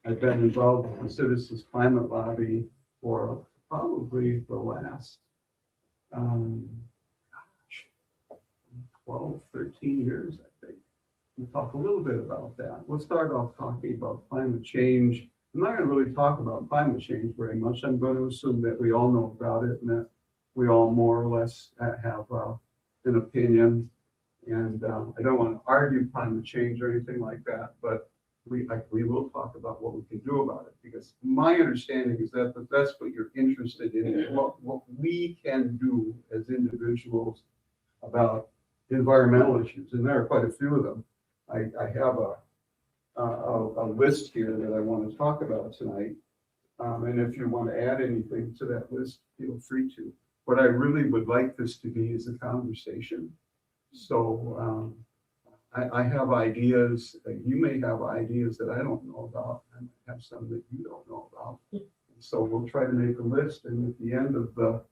I've been involved with the Citizens Climate Lobby for probably the last um, 12, 13 years, I think. We'll talk a little bit about that. We'll start off talking about climate change. I'm not going to really talk about climate change very much. I'm going to assume that we all know about it and that we all more or less have an opinion. And I don't want to argue climate change or anything like that, but we will talk about what we can do about it, because my understanding is that that's what you're interested in, what we can do as individuals about environmental issues, and there are quite a few of them. I have a list here that I want to talk about tonight, and if you want to add anything to that list, feel free to. What I really would like this to be is a conversation. So I have ideas, you may have ideas that I don't know about, I might have some that you don't know about. So we'll try to make a list, and at the end of the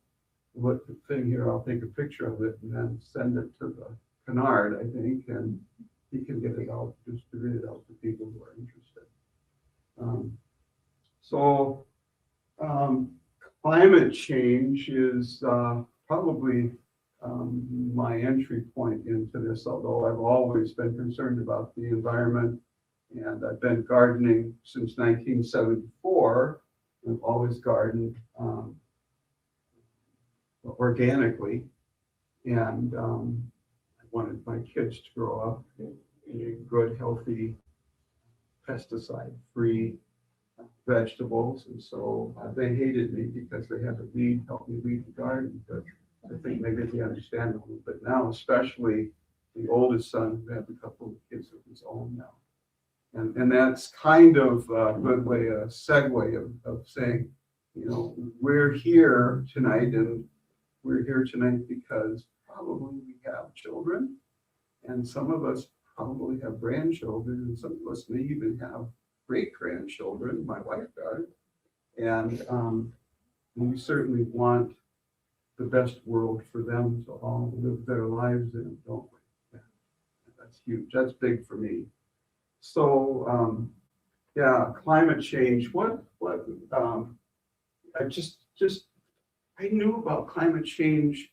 thing here, I'll take a picture of it and then send it to the Kennard, I think, and he can get it out, distribute it out to people who are interested. Climate change is probably my entry point into this, although I've always been concerned about the environment, and I've been gardening since 1974. I've always gardened organically, and I wanted my kids to grow up eating good, healthy, pesticide-free vegetables, and so they hated me because they had to help me weed the garden. But I think maybe they understand a little bit now, especially the oldest son, who has a couple of kids of his own now. And that's kind of a good way, a segue of saying, you know, we're here tonight, and we're here tonight because probably we have children, and some of us probably have grandchildren, and some of us may even have great-grandchildren. My wife does. And we certainly want the best world for them to all live their lives in, don't we? That's huge. That's big for me. So, yeah, climate change. I knew about climate change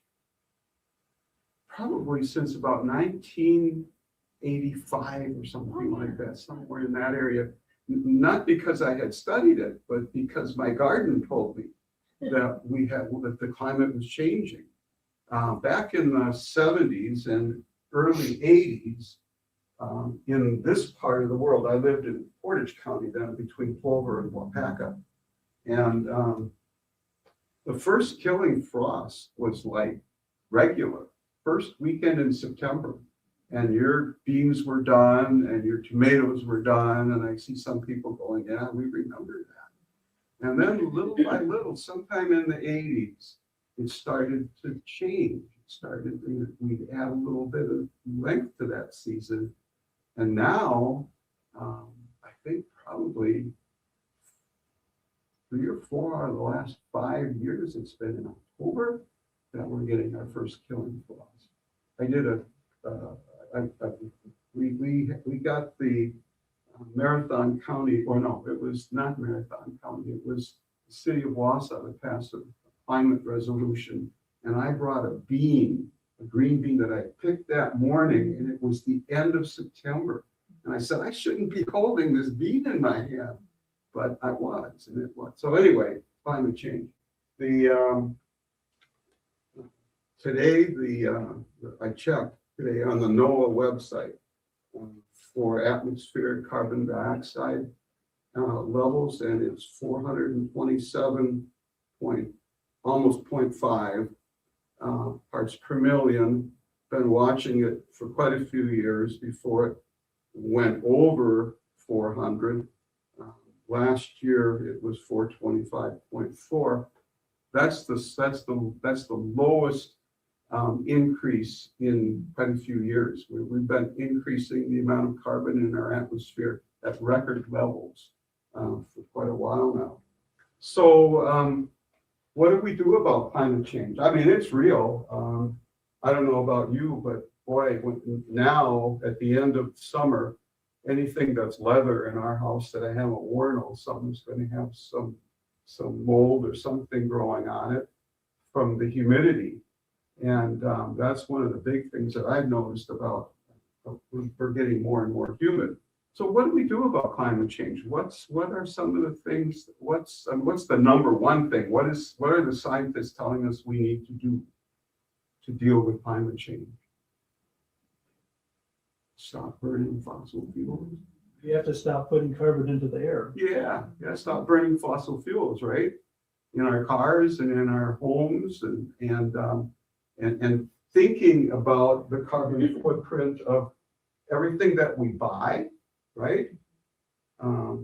probably since about 1985 or something like that, somewhere in that area. Not because I had studied it, but because my garden told me that that the climate was changing. Back in the 70s and early 80s, in this part of the world, I lived in Portage County then, between Plover and Wapaka. And the first killing frost was like regular, first weekend in September. And your beans were done and your tomatoes were done. And I see some people going, yeah, we remember that. And then little by little, sometime in the 80s, it started to change. We'd add a little bit of length to that season. And now, I think probably 3 or 4 out of the last 5 years, it's been in October that we're getting our first killing frost. I did we got the Marathon County, or no, it was not Marathon County, it was the city of Wausau that passed a climate resolution, and I brought a green bean that I picked that morning, and it was the end of September, and I said, I shouldn't be holding this bean in my hand, but I was, and it was. So anyway, climate change. I checked today on the NOAA website for atmospheric carbon dioxide levels, and it's 427 almost 0.5 parts per million. Been watching it for quite a few years before it went over 400. Last year it was 425.4. That's the lowest increase in quite a few years. We've been increasing the amount of carbon in our atmosphere at record levels for quite a while now. So what do we do about climate change? I mean, it's real. I don't know about you, but boy, now at the end of summer, anything that's leather in our house that I haven't worn all summer is going to have some mold or something growing on it from the humidity. And that's one of the big things that I've noticed about, we're getting more and more humid. So what do we do about climate change? What are some of the things, what's the number one thing? What are the scientists telling us we need to do to deal with climate change? Stop burning fossil fuels. You have to stop putting carbon into the air. Yeah, stop burning fossil fuels, right? In our cars and in our homes, and thinking about the carbon footprint of everything that we buy, right? I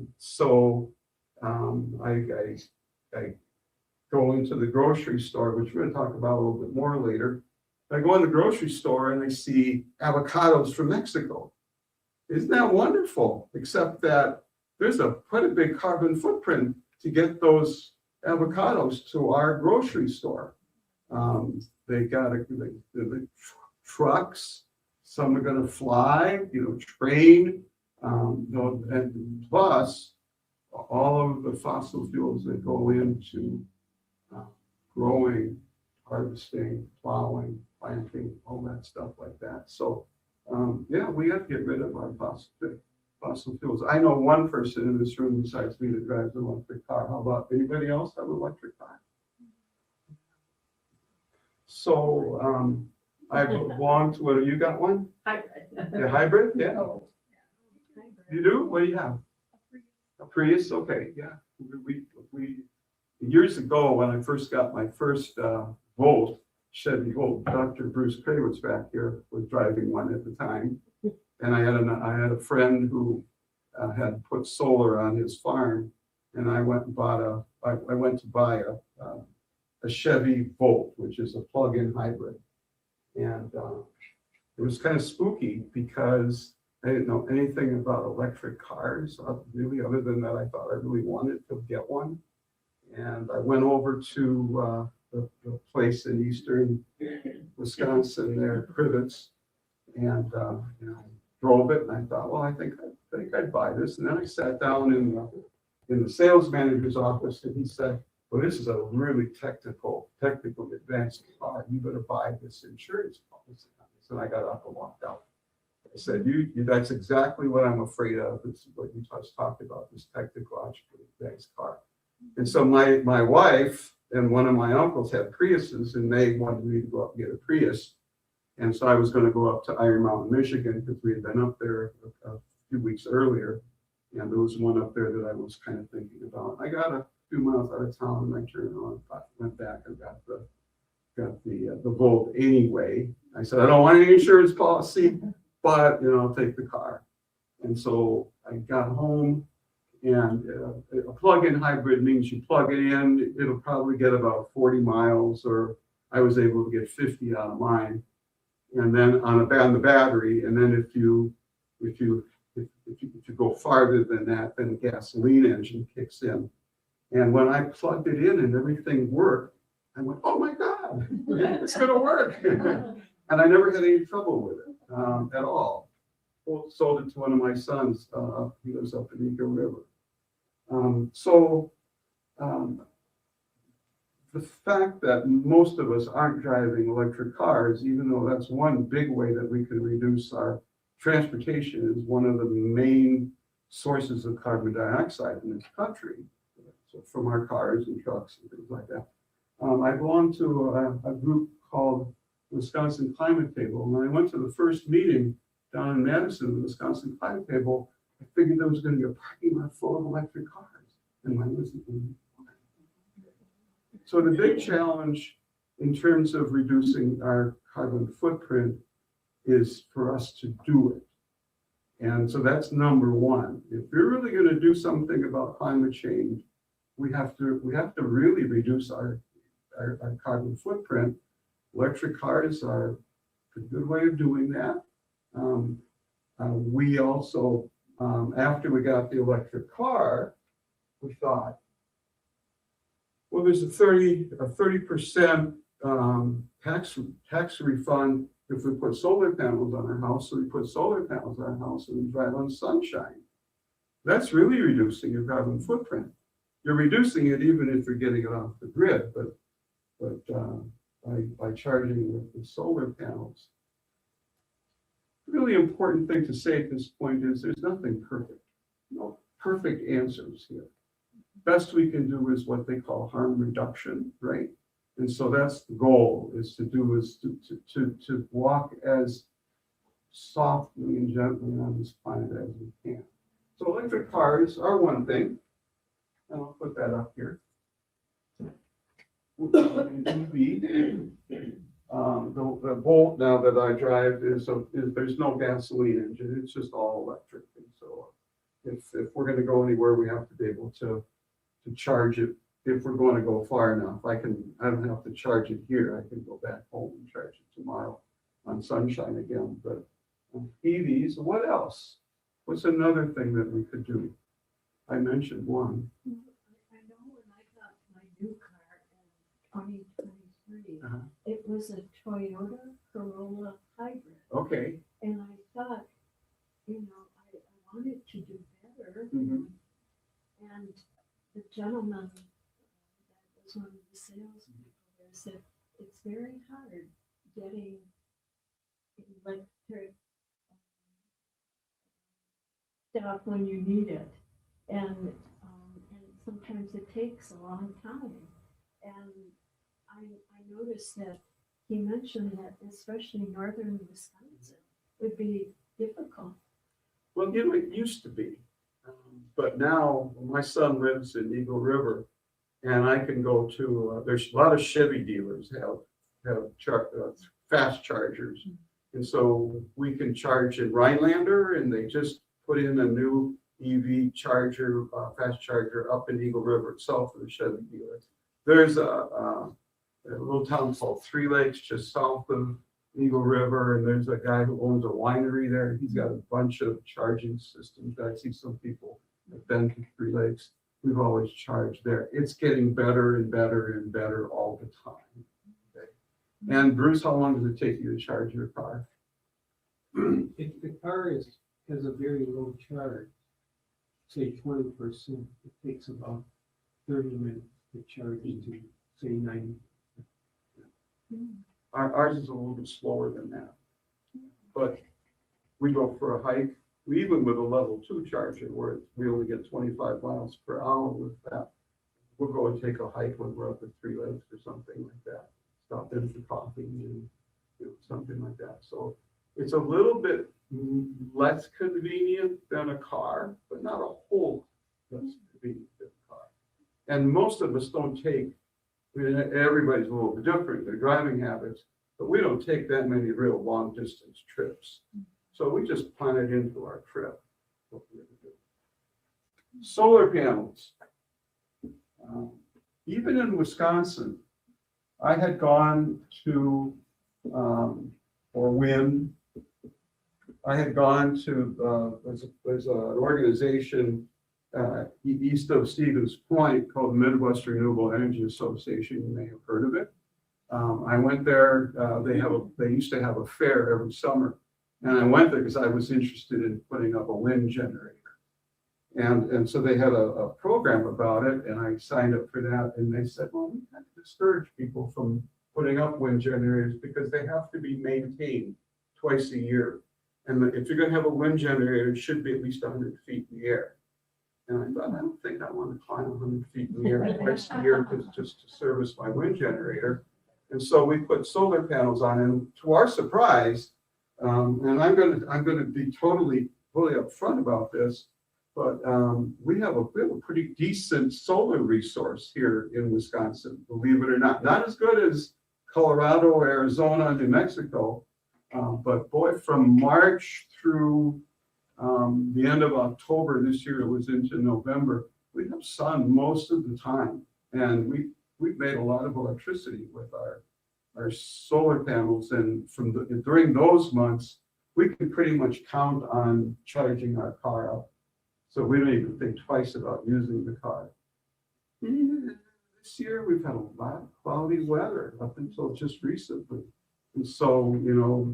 go into the grocery store, which we're going to talk about a little bit more later. I go in the grocery store and I see avocados from Mexico. Isn't that wonderful? Except that there's quite a big carbon footprint to get those avocados to our grocery store. They got the trucks. Some are going to fly, train, and plus all of the fossil fuels that go into growing, harvesting, plowing, planting, all that stuff like that. So, we have to get rid of our fossil fuels. I know one person in this room besides me that drives an electric car. How about anybody else have an electric car? So, I belong to, what, you got one? Hybrid. A hybrid? Yeah. You do? What do you have? A Prius? Okay, yeah. We years ago, when I first got my first Volt, Chevy Volt, Dr. Bruce Kravitz back here was driving one at the time. And I had a friend who had put solar on his farm, and I went and bought I went to buy a Chevy Volt, which is a plug-in hybrid. And it was kind of spooky because I didn't know anything about electric cars, really, other than that I thought I really wanted to get one. And I went over to the place in eastern Wisconsin there, Krivitz, and drove it. And I thought, well, I think I'd buy this. And then I sat down in the sales manager's office, and he said, well, this is a really technical advanced car. You better buy this insurance policy. So I got up and walked out. I said, that's exactly what I'm afraid of. This is what you just talked about, this technologically advanced car. And so my wife and one of my uncles had Priuses, and they wanted me to go up and get a Prius. And so I was going to go up to Iron Mountain, Michigan, because we had been up there a few weeks earlier. And there was one up there that I was kind of thinking about. I got a few miles out of town, and I turned on, went back and got the Volt anyway. I said, I don't want any insurance policy, but I'll take the car. And so I got home, and a plug-in hybrid means you plug it in, it'll probably get about 40 miles, or I was able to get 50 out of mine. And then on the battery, and then if you go farther than that, then the gasoline engine kicks in. And when I plugged it in and everything worked, I went, oh my God, it's going to work. And I never had any trouble with it at all. Sold it to one of my sons. He lives up in Eagle River. The fact that most of us aren't driving electric cars, even though that's one big way that we can reduce our transportation, is one of the main sources of carbon dioxide in this country. So from our cars and trucks and things like that. I belong to a group called Wisconsin Climate Table. And when I went to the first meeting down in Madison, the Wisconsin Climate Table, I figured there was going to be a parking lot full of electric cars. And mine wasn't. So the big challenge in terms of reducing our carbon footprint is for us to do it. And so that's number one. If we're really going to do something about climate change, we have to really reduce our carbon footprint. Electric cars are a good way of doing that. We also, after we got the electric car, we thought, well, there's a 30% tax refund If we put solar panels on our house, so we put solar panels on our house and we drive on sunshine. That's really reducing your carbon footprint. You're reducing it even if you're getting it off the grid, but by charging with the solar panels. Really important thing to say at this point is there's nothing perfect. No perfect answers here. Best we can do is what they call harm reduction, right? And so that's the goal, is to walk as softly and gently on this planet as we can. So electric cars are one thing, and I'll put that up here. EV, the Bolt now that I drive is there's no gasoline engine, it's just all electric. And so if we're going to go anywhere, we have to be able to charge it. If we're going to go far enough, I don't have to charge it here. I can go back home and charge it tomorrow on sunshine again. But EVs, what else? What's another thing that we could do? I mentioned one. I know when I got my new car in 2023, Uh-huh. it was a Toyota Corolla hybrid. Okay. And I thought, I wanted to do better. Mhm. And the gentleman that was one of the salespeople there said, it's very hard getting electric stuff when you need it. And sometimes it takes a long time. And I noticed that he mentioned that especially northern Wisconsin would be difficult. Well, it used to be. But now my son lives in Eagle River, and I can go to, there's a lot of Chevy dealers have fast chargers. And so we can charge in Rhinelander, and they just put in a new EV charger, fast charger up in Eagle River itself for the Chevy dealer. There's a little town called Three Lakes just south of Eagle River, and there's a guy who owns a winery there. He's got a bunch of charging systems. I see some people have been to Three Lakes. We've always charged there. It's getting better and better and better all the time. Okay. And Bruce, how long does it take you to charge your car? If the car has a very low charge, say 20%, it takes about 30 minutes to charge to say 90. Ours is a little bit slower than that. But we go for a hike, even with a level 2 charger, where we only get 25 miles per hour with that. We'll go and take a hike when we're up at Three Lakes or something like that. Stop in for coffee and something like that. So it's a little bit less convenient than a car, but not a whole lot less convenient than a car. And most of us don't take, everybody's a little bit different, their driving habits, but we don't take that many real long distance trips. So we just plan it into our trip. What we're gonna do. Solar panels. Even in Wisconsin, I had gone to, for wind, I had gone to, there's an organization east of Stevens Point called the Midwest Renewable Energy Association. You may have heard of it. I went there. They used to have a fair every summer, and I went there because I was interested in putting up a wind generator. And so they had a program about it, and I signed up for that. And they said, well, we have to discourage people from putting up wind generators because they have to be maintained twice a year. And if you're going to have a wind generator, it should be at least 100 feet in the air. And I thought, I don't think I want to climb 100 feet in the air twice a year just to service my wind generator. And so we put solar panels on, and to our surprise, and I'm going to be fully upfront about this, but we have a pretty decent solar resource here in Wisconsin, believe it or not. Not as good as Colorado, Arizona, New Mexico, but boy, from March through the end of October this year, it was into November, we have sun most of the time, and we've made a lot of electricity with our solar panels, and during those months, we can pretty much count on charging our car up. So we don't even think twice about using the car. This year, we've had a lot of cloudy weather up until just recently. And so, you know,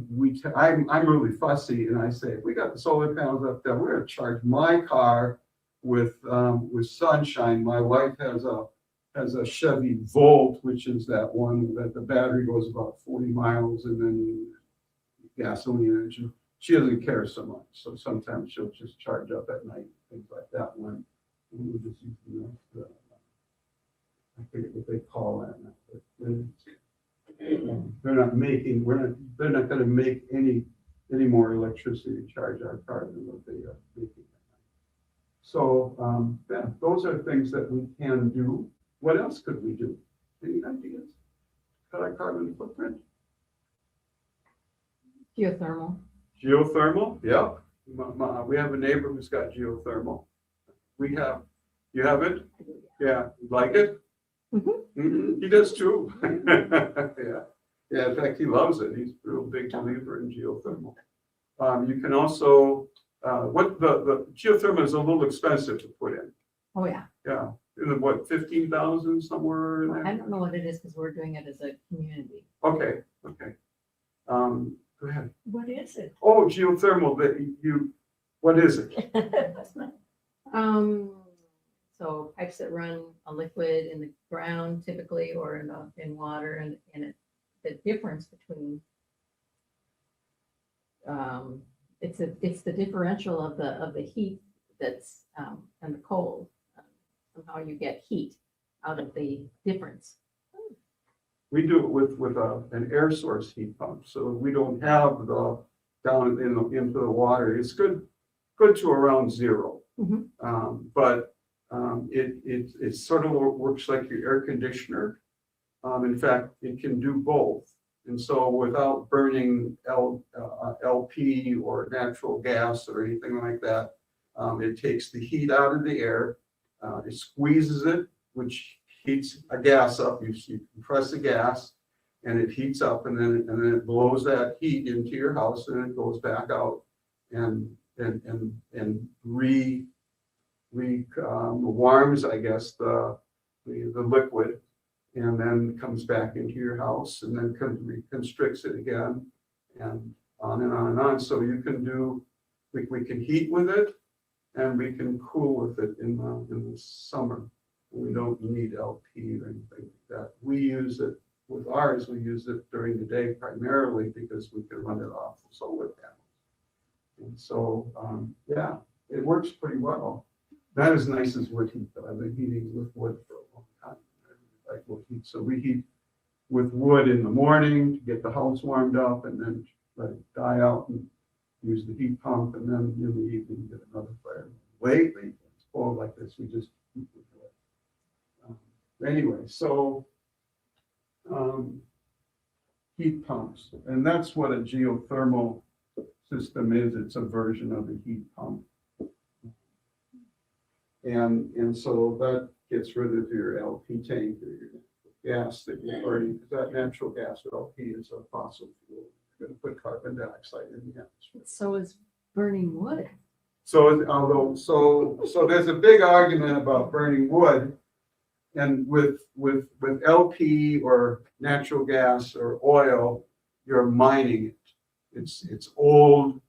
I'm really fussy, and I say, if we got the solar panels up there, we're gonna charge my car with sunshine. My wife has a Chevy Volt, which is that one that the battery goes about 40 miles, and then gasoline engine. She doesn't care so much, so sometimes she'll just charge up at night, things like that. When we just use, you know, I forget what they call that now, but they're not making, they're not gonna make any more electricity to charge our car than what they are making. So, yeah, those are things that we can do. What else could we do? Any ideas? Cut our carbon footprint? Geothermal. Geothermal, yeah. We have a neighbor who's got geothermal. You have it? Yeah, you like it? He does too. Yeah, in fact, he loves it. He's a real big believer in geothermal. You can also, the geothermal is a little expensive to put in. Oh, yeah. Yeah, what, 15,000 somewhere in there? I don't know what it is because we're doing it as a community. Okay. Go ahead. What is it? Oh, geothermal, what is it? So pipes that run a liquid in the ground typically, or in water, and the difference between, it's the differential of the heat that's, and the cold. Somehow you get heat out of the difference. We do it with an air source heat pump, so we don't have the down into the water. It's good to around zero. But it sort of works like your air conditioner. In fact, it can do both. And so without burning LP or natural gas or anything like that, it takes the heat out of the air. It squeezes it, which heats a gas up. You compress the gas, and it heats up, and then it blows that heat into your house, and it goes back out and warms, I guess, the liquid, and then comes back into your house, and then reconstricts it again, and on and on and on. So you can do, we can heat with it, and we can cool with it in the summer. We don't need LP or anything like that. We use it with ours. We use it during the day primarily because we can run it off the solar panels. And so, yeah, it works pretty well. Not as nice as wood heat, though. I've been heating with wood for a long time. I like wood heat. So we heat with wood in the morning to get the house warmed up, and then let it die out and use the heat pump, and then in the evening get another fire. Lately, when it's cold like this, we just heat with wood. Anyway, so heat pumps, and that's what a geothermal system is. It's a version of a heat pump. And so that gets rid of your LP tank or your gas that you're burning, because that natural gas or LP is a fossil fuel. You're going to put carbon dioxide in the atmosphere. So is burning wood. So there's a big argument about burning wood, and with LP or natural gas or oil, you're mining it. It's old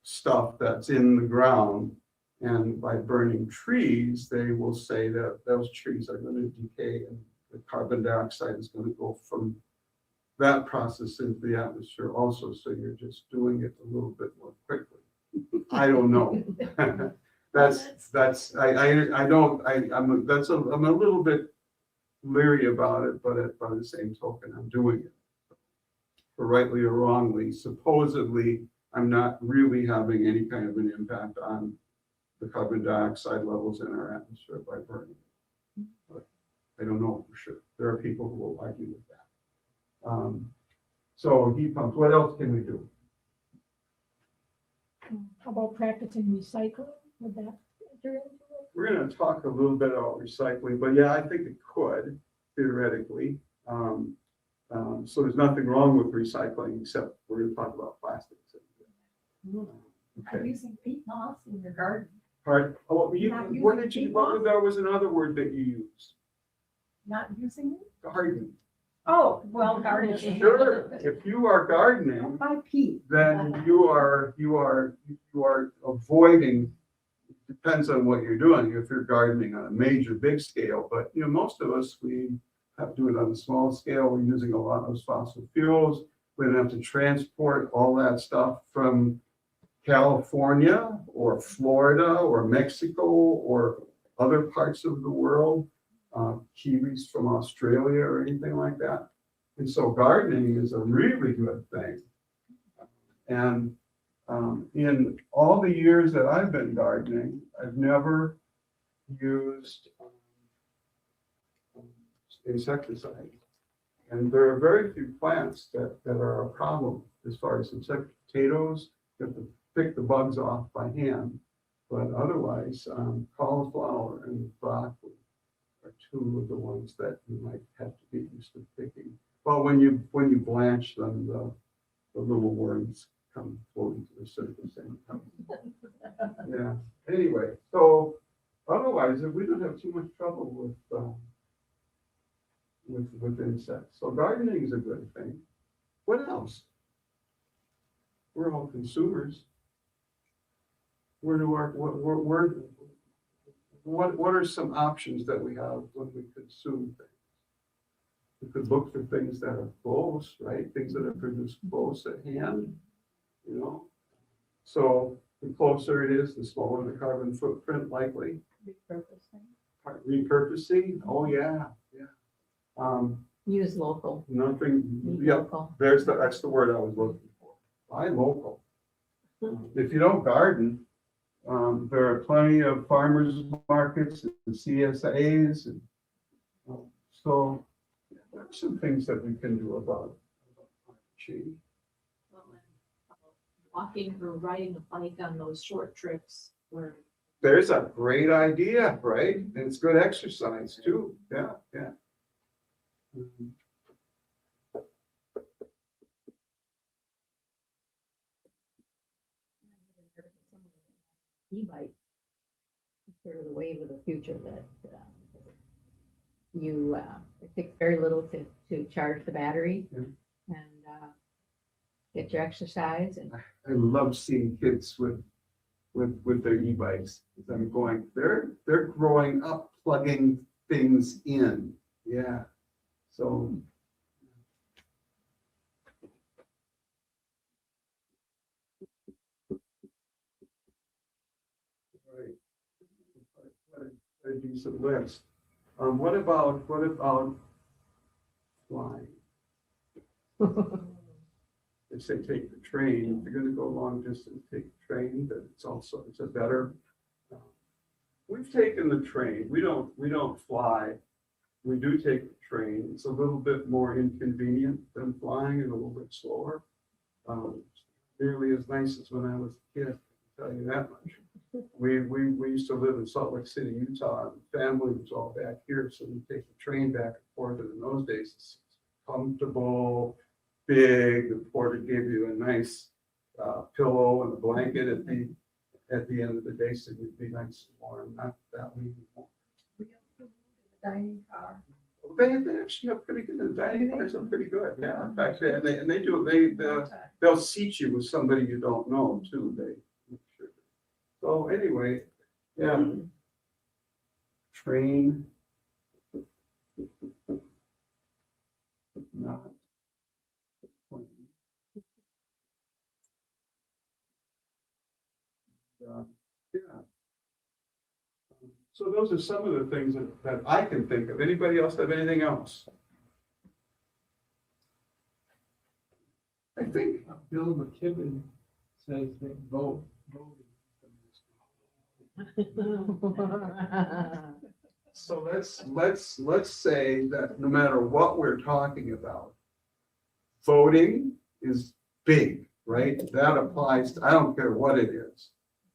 stuff that's in the ground. And by burning trees, they will say that those trees are going to decay, and the carbon dioxide is going to go from that process into the atmosphere also. So you're just doing it a little bit more quickly. I don't know. I'm a little bit leery about it, but by the same token, I'm doing it. For rightly or wrongly, supposedly, I'm not really having any kind of an impact on the carbon dioxide levels in our atmosphere by burning it. But I don't know for sure. There are people who will argue with that. So heat pumps, what else can we do? How about practicing recycling? Would that enter into it? We're going to talk a little bit about recycling, but yeah, I think it could, theoretically. So there's nothing wrong with recycling, except we're going to talk about plastics. I'm using peat moss in your garden. Pardon? Oh, Not what using did you, peat what moss? there was another word that you used? Not using it? Garden. Oh, well, gardening. Sure, if you are gardening, By Pete. then you are avoiding, depends on what you're doing, if you're gardening on a major, big scale, but, you know, most of us, we have to do it on a small scale, we're using a lot of fossil fuels, we don't have to transport all that stuff from California, or Florida, or Mexico, or other parts of the world, kiwis from Australia, or anything like that. And so gardening is a really good thing. And in all the years that I've been gardening, I've never used insecticide. And there are very few plants that are a problem as far as insect potatoes. You have to pick the bugs off by hand. But otherwise, cauliflower and broccoli are two of the ones that you might have to get used to picking. Well, when you blanch them, the little worms come floating to the surface. Yeah. Anyway, so otherwise, we don't have too much trouble with insects. So gardening is a good thing. What else? We're all consumers. What are some options that we have when we consume things? We could look for things that are close, right? Things that are produced close at hand, you know? So the closer it is, the smaller the carbon footprint likely. Repurposing, oh yeah, yeah. Use local. Nothing, Eat yeah, local. that's the word I was looking for. Buy local. If you don't garden, there are plenty of farmers markets and CSAs, and so there are some things that we can do about change. Walking or riding a bike on those short trips where There's a great idea, right? And it's good exercise too. Yeah, yeah. E-bike. Sort of the wave of the future that you, it takes very little to charge the battery Yeah. and get your exercise and I love seeing kids with their e-bikes. I'm going, they're growing up plugging things in. Yeah. So. Right. A decent list. What about flying? They say take the train. If you're gonna go long distance, take the train, but it's a better. We've taken the train. We don't fly. We do take the train. It's a little bit more inconvenient than flying and a little bit slower. Nearly as nice as when I was a kid, I can tell you that much. We used to live in Salt Lake City, Utah, and the family was all back here, so we take the train back and forth. And in those days, it's comfortable, big. The porter gave you a nice pillow and a blanket at the end of the day, so you'd be nice and warm. Not that we anymore. Dining car. They actually have pretty good. The dining cars are pretty good. Yeah, in fact, they'll seat you with somebody you don't know too. They make sure. So anyway, yeah. Train. Not. Yeah. So those are some of the things that I can think of. Anybody else have anything else? I think Bill McKibben says that voting. so. Let's say that no matter what we're talking about, voting is big, right? That applies to, I don't care what it is.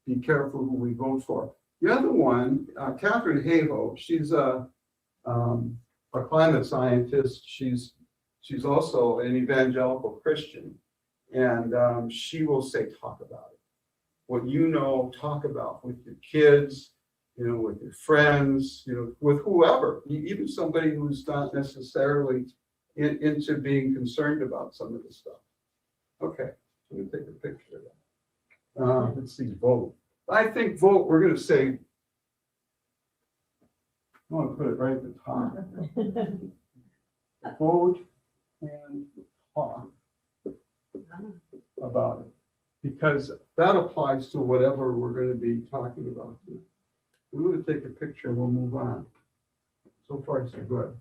Be careful who we vote for. The other one, Catherine Hayhoe, she's a climate scientist. She's also an evangelical Christian, and she will say, talk about it. What you know, talk about with your kids, you know, with your friends, you know, with whoever, even somebody who's not necessarily into being concerned about some of this stuff. Okay, let me take a picture of that. Let's see, vote. I think vote, we're gonna say, I want to put it right at the top. Vote and talk about it, because that applies to whatever we're going to be talking about. We're going to take a picture and we'll move on. So far, so good.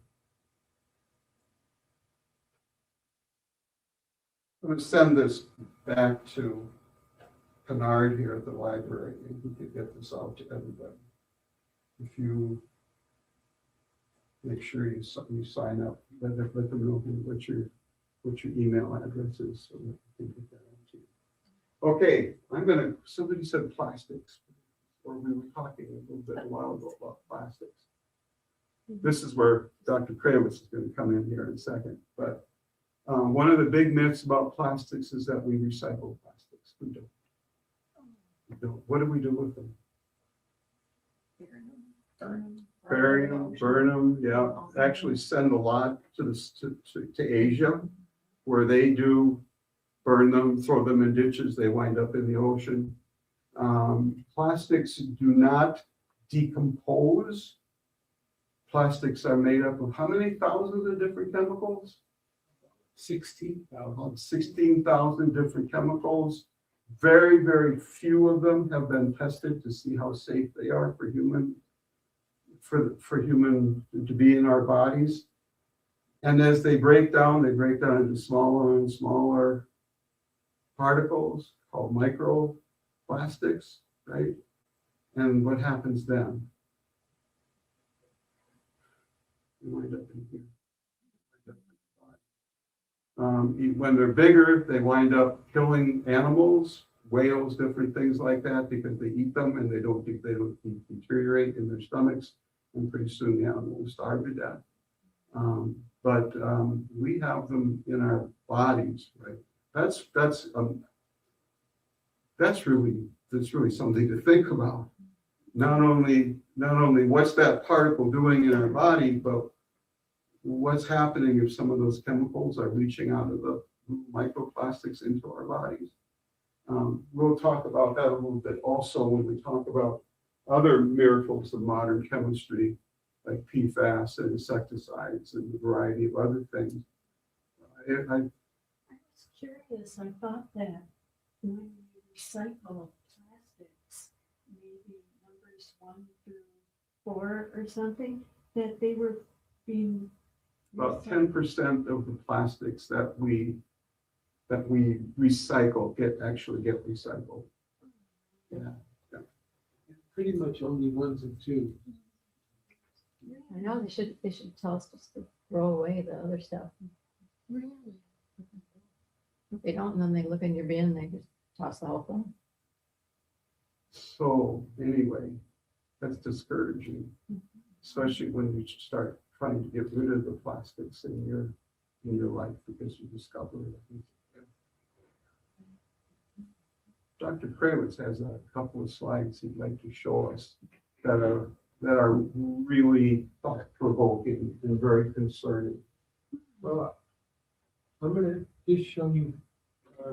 I'm going to send this back to Kennard here at the library, and he can get this out to everybody. If you make sure you sign up, let them know what your email address is, so that you can get that out to you. Okay, somebody said plastics, or we were talking a while ago about plastics. This is where Dr. Kravitz is going to come in here in a second, but one of the big myths about plastics is that we recycle plastics. We don't. We don't. What do we do with them? Bury them, burn them, yeah. Actually send a lot to Asia, where they do burn them, throw them in ditches, they wind up in the ocean. Plastics do not decompose. Plastics are made up of how many thousands of different chemicals? 16,000. 16,000 different chemicals. Very, very few of them have been tested to see how safe they are for human to be in our bodies. And as they break down into smaller and smaller particles called microplastics, right? And what happens then? You wind up in here. When they're bigger, they wind up killing animals, whales, different things like that, because they eat them and they don't deteriorate in their stomachs, and pretty soon the animal will starve to death. But we have them in our bodies, right? That's really something to think about. Not only what's that particle doing in our body, but what's happening if some of those chemicals are leaching out of the microplastics into our bodies. We'll talk about that a little bit also when we talk about other miracles of modern chemistry, like PFAS and insecticides and a variety of other things. I was curious, I thought that when you recycle plastics, maybe numbers 1 through 4 or something, that they were being About 10% of the plastics that we recycle actually get recycled. Yeah. Pretty much only 1s and 2s. I know they should tell us just to throw away the other stuff. Really? If they don't, and then they look in your bin, they just toss the whole thing. So anyway, that's discouraging, especially when you start trying to get rid of the plastics in your life because you discover it. Dr. Kravitz has a couple of slides he'd like to show us that are really thought-provoking and very concerning. Well, I'm going to just show you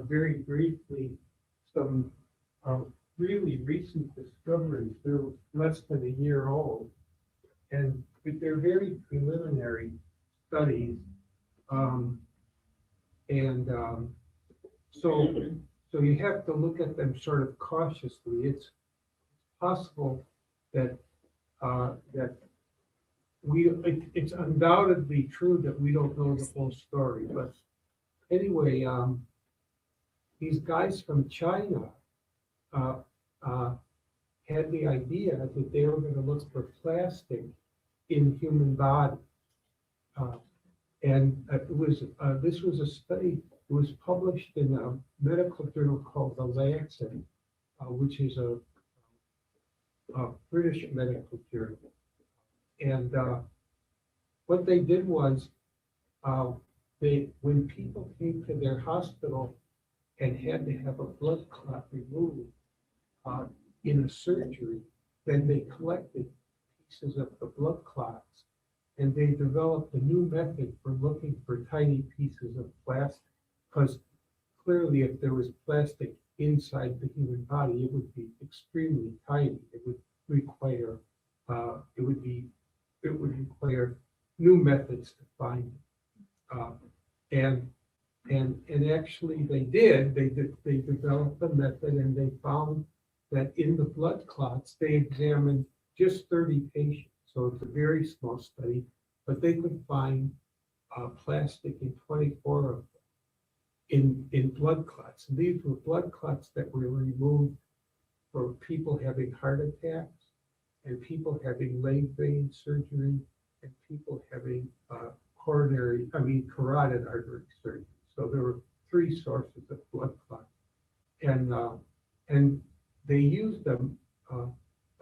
very briefly some really recent discoveries. They're less than a year old, but they're very preliminary studies. So you have to look at them sort of cautiously. It's possible that it's undoubtedly true that we don't know the whole story. But anyway, these guys from China had the idea that they were going to look for plastic in human body. This was a study. It was published in a medical journal called The Lancet, which is a British medical journal. And what they did was, when people came to their hospital and had to have a blood clot removed in a surgery, then they collected pieces of the blood clots and they developed a new method for looking for tiny pieces of plastic. Because clearly, if there was plastic inside the human body, it would be extremely tiny. It would require, it would require new methods to find it. And actually they developed a method, and they found that in the blood clots, they examined just 30 patients. So it's a very small study, but they could find plastic in 24 of them in blood clots. And these were blood clots that were removed for people having heart attacks, and people having leg vein surgery, and people having carotid artery surgery. So there were 3 sources of blood clots, and they used a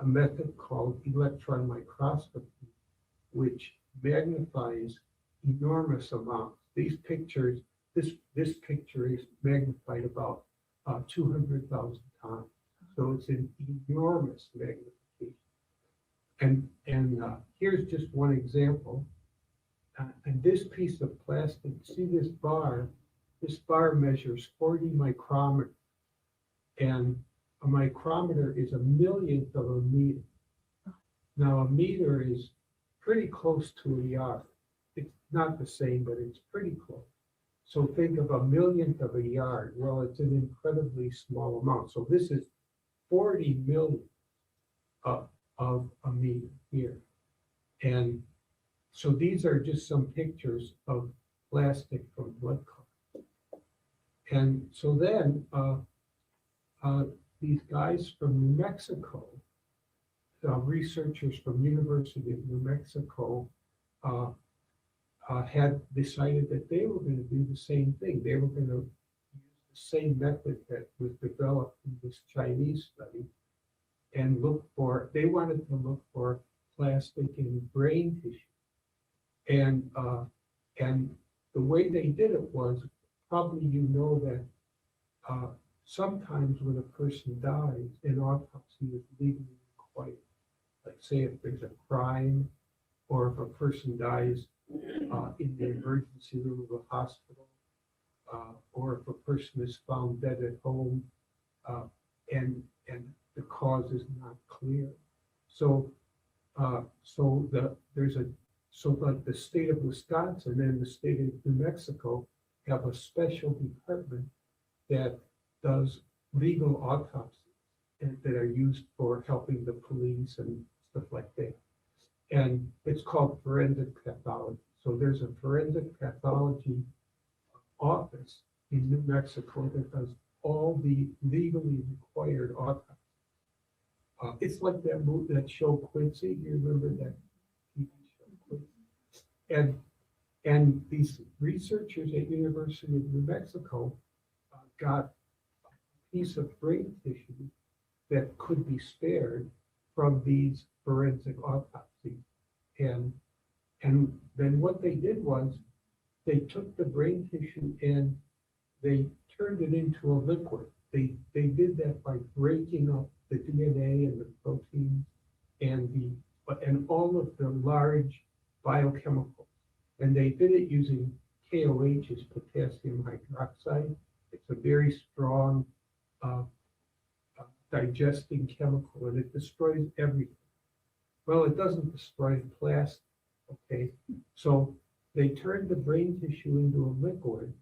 method called electron microscopy, which magnifies enormous amounts. These pictures, this picture is magnified about 200,000 times. So it's an enormous magnification. And here's just one example. And this piece of plastic, see this bar? This bar measures 40 micrometers. And a micrometer is a millionth of a meter. Now, a meter is pretty close to a yard. It's not the same, but it's pretty close. So think of a millionth of a yard. Well, it's an incredibly small amount. So this is 40 million of a meter here. And so these are just some pictures of plastic from blood clots. And so then these guys from New Mexico, researchers from University of New Mexico, had decided that they were going to do the same thing. They were going to use the same method that was developed in this Chinese study, and they wanted to look for plastic in brain tissue. And the way they did it was, probably you know that sometimes when a person dies, an autopsy is legally required. Like say if there's a crime, or if a person dies in the emergency room of a hospital, or if a person is found dead at home, and the cause is not clear. So like the state of Wisconsin and the state of New Mexico have a special department that does legal autopsies and that are used for helping the police and stuff like that. And it's called forensic pathology. So there's a forensic pathology office in New Mexico that does all the legally required autopsies. It's like that show Quincy. You remember that TV show Quincy? And these researchers at University of New Mexico got a piece of brain tissue that could be spared from these forensic autopsies. And then what they did was they took the brain tissue and they turned it into a liquid. They did that by breaking up the DNA and the proteins and all of the large biochemicals. And they did it using KOH, potassium hydroxide. It's a very strong digesting chemical, and it destroys everything. Well, it doesn't destroy plastic, okay? So they turned the brain tissue into a liquid,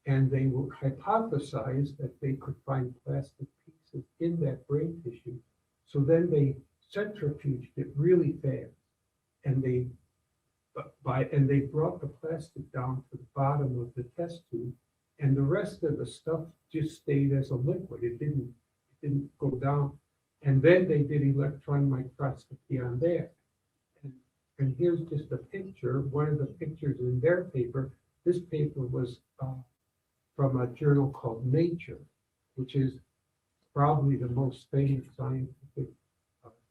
and they will hypothesize that they could find plastic pieces in that brain tissue. So then they centrifuged it really fast, and they brought the plastic down to the bottom of the test tube, and the rest of the stuff just stayed as a liquid. It didn't go down. And then they did electron microscopy on that. And here's just a picture, one of the pictures in their paper. This paper was from a journal called Nature, which is probably the most famous scientific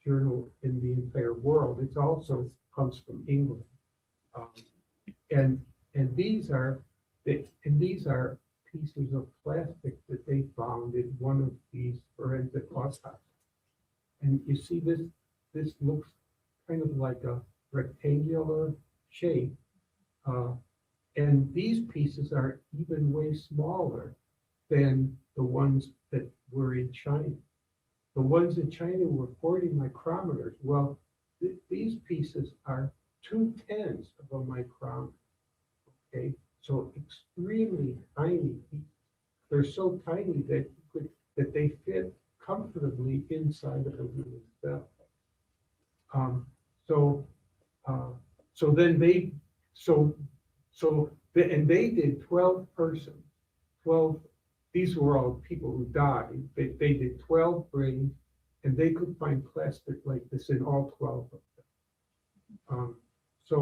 journal in the entire world. It also comes from England. And these are pieces of plastic that they found in one of these forensic autopsies. And you see this looks kind of like a rectangular shape. And these pieces are even way smaller than the ones that were in China. The ones in China were 40 micrometers. Well, these pieces are 2/10 of a micron. Okay, so extremely tiny. They're so tiny that they fit comfortably inside of a human cell. So so then they and they did 12 persons, 12. These were all people who died. They did 12 brains, and they could find plastic like this in all 12 of them. So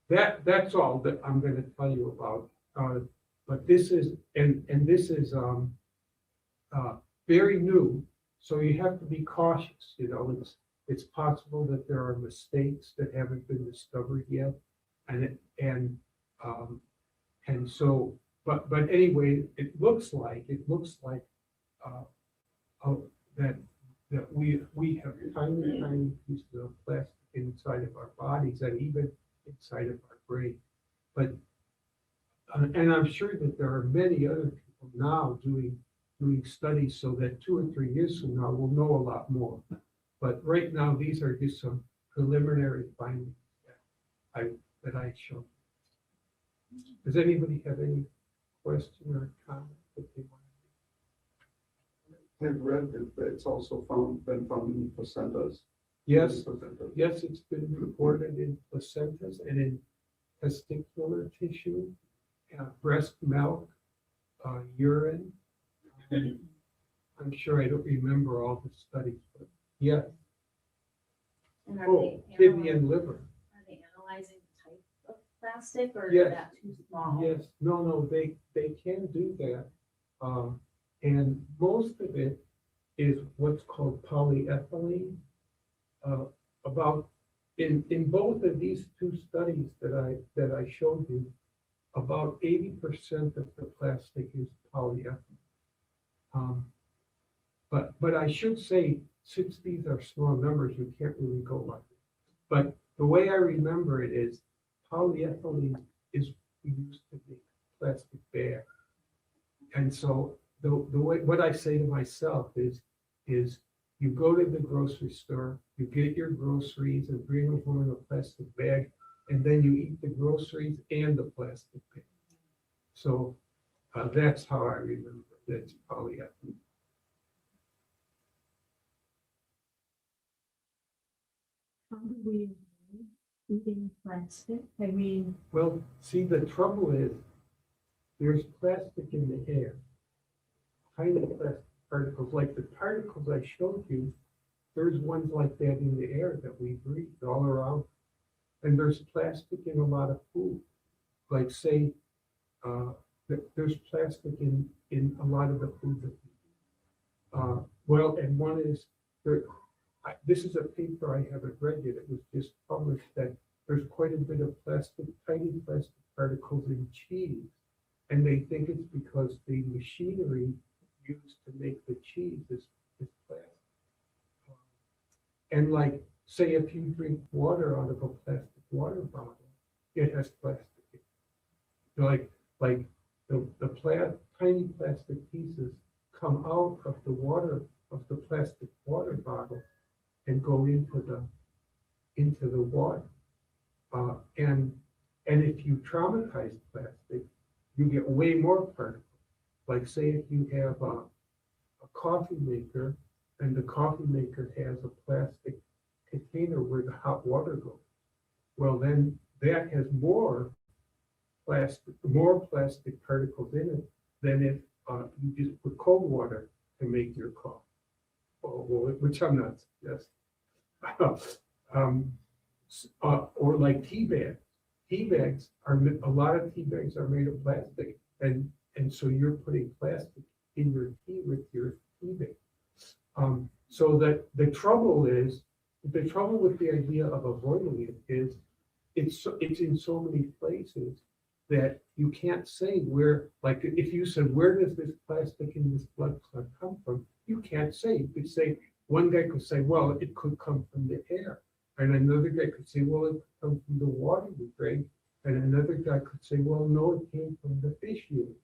that's all that I'm going to tell you about. But this is this is very new, so you have to be cautious. You know, it's possible that there are mistakes that haven't been discovered yet, and so. But anyway, it looks like that we have tiny pieces of plastic inside of our bodies and even inside of our brain. But and I'm sure that there are many other people now doing studies so that 2 or 3 years from now we'll know a lot more. But right now these are just some preliminary findings that I showed. Does anybody have any question or comment that they want I've read that it's also been found in placentas. Yes, Placentas. yes, it's been reported in placentas and in testicular tissue, breast milk, urine. I'm sure I don't remember all the studies, but yes. And Oh, kidney and liver. Are they analyzing the type of plastic or Yes. is that too small? Yes, no, they can do that. And most of it is what's called polyethylene. About in both of these 2 studies that I showed you, about 80% of the plastic is polyethylene. But I should say, since these are small numbers, we can't really go like it. But the way I remember it is polyethylene is used to make plastic bag. And so the way what I say to myself is you go to the grocery store, you get your groceries and bring them home in a plastic bag, and then you eat the groceries and the plastic bag. So that's how I remember that's polyethylene. How do we avoid eating plastic? I mean, Well, see, the trouble is there's plastic in the air. Tiny plastic particles, like the particles I showed you, there's ones like that in the air that we breathe all around. And there's plastic in a lot of food. Like say, there's plastic in a lot of the food that we eat. Well, and one is, this is a paper I haven't read yet. It was just published that there's quite a bit of tiny plastic particles in cheese. And they think it's because the machinery used to make the cheese is plastic. And like, say if you drink water out of a plastic water bottle, it has plastic in it. Like the tiny plastic pieces come out of the water, of the plastic water bottle and go into the water. And if you traumatize plastic, you get way more particles. Like say if you have a coffee maker and the coffee maker has a plastic container where the hot water goes. Well, then that has more plastic particles in it than if you just put cold water to make your coffee. Which I'm not suggesting. Or like tea bags. A lot of tea bags are made of plastic, and so you're putting plastic in your tea with your tea bag. So that the trouble with the idea of avoiding it is it's in so many places that you can't say where, like if you said, where does this plastic in this blood clot come from? You can't say. You could say, one guy could say, well, it could come from the air. And another guy could say, well, it comes from the water we drink. And another guy could say, well, no, it came from the fish you ate.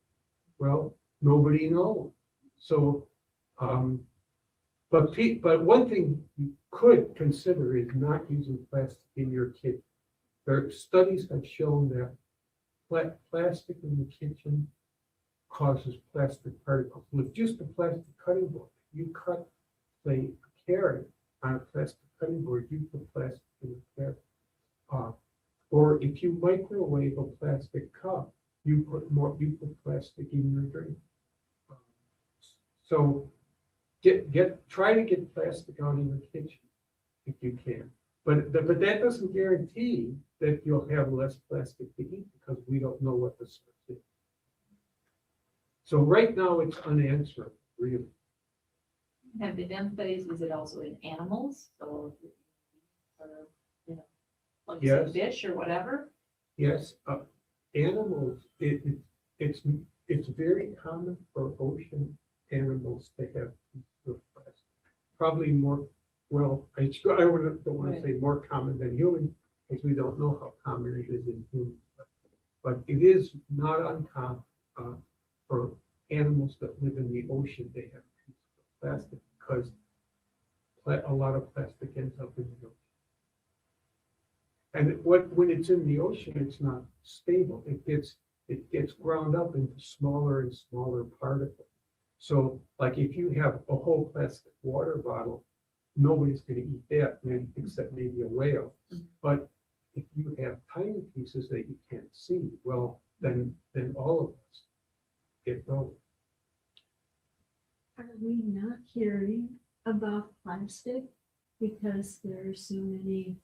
Well, nobody knows. So, but one thing you could consider is not using plastic in your kitchen. Studies have shown that plastic in the kitchen causes plastic particles. With just a plastic cutting board, you cut, say, a carrot on a plastic cutting board, you put plastic in the carrot. Or if you microwave a plastic cup, you put plastic in your drink. So try to get plastic out of your kitchen if you can. But that doesn't guarantee that you'll have less plastic to eat because we don't know what the source is. So right now it's unanswerable, really. Have they done studies, is it also in animals, so, or, you know, like you said, Yes. fish or whatever? Yes, animals, it's very common for ocean animals to have pieces of plastic. Probably more, well, don't want to say more common than humans, because we don't know how common it is in humans. But it is not uncommon for animals that live in the ocean, they have pieces of plastic because a lot of plastic ends up in the ocean. And when it's in the ocean, it's not stable. It gets ground up into smaller and smaller particles. So like if you have a whole plastic water bottle, nobody's going to eat that, except maybe a whale. But if you have tiny pieces that you can't see, well, then all of us get those. Are we not hearing about plastic because there are so many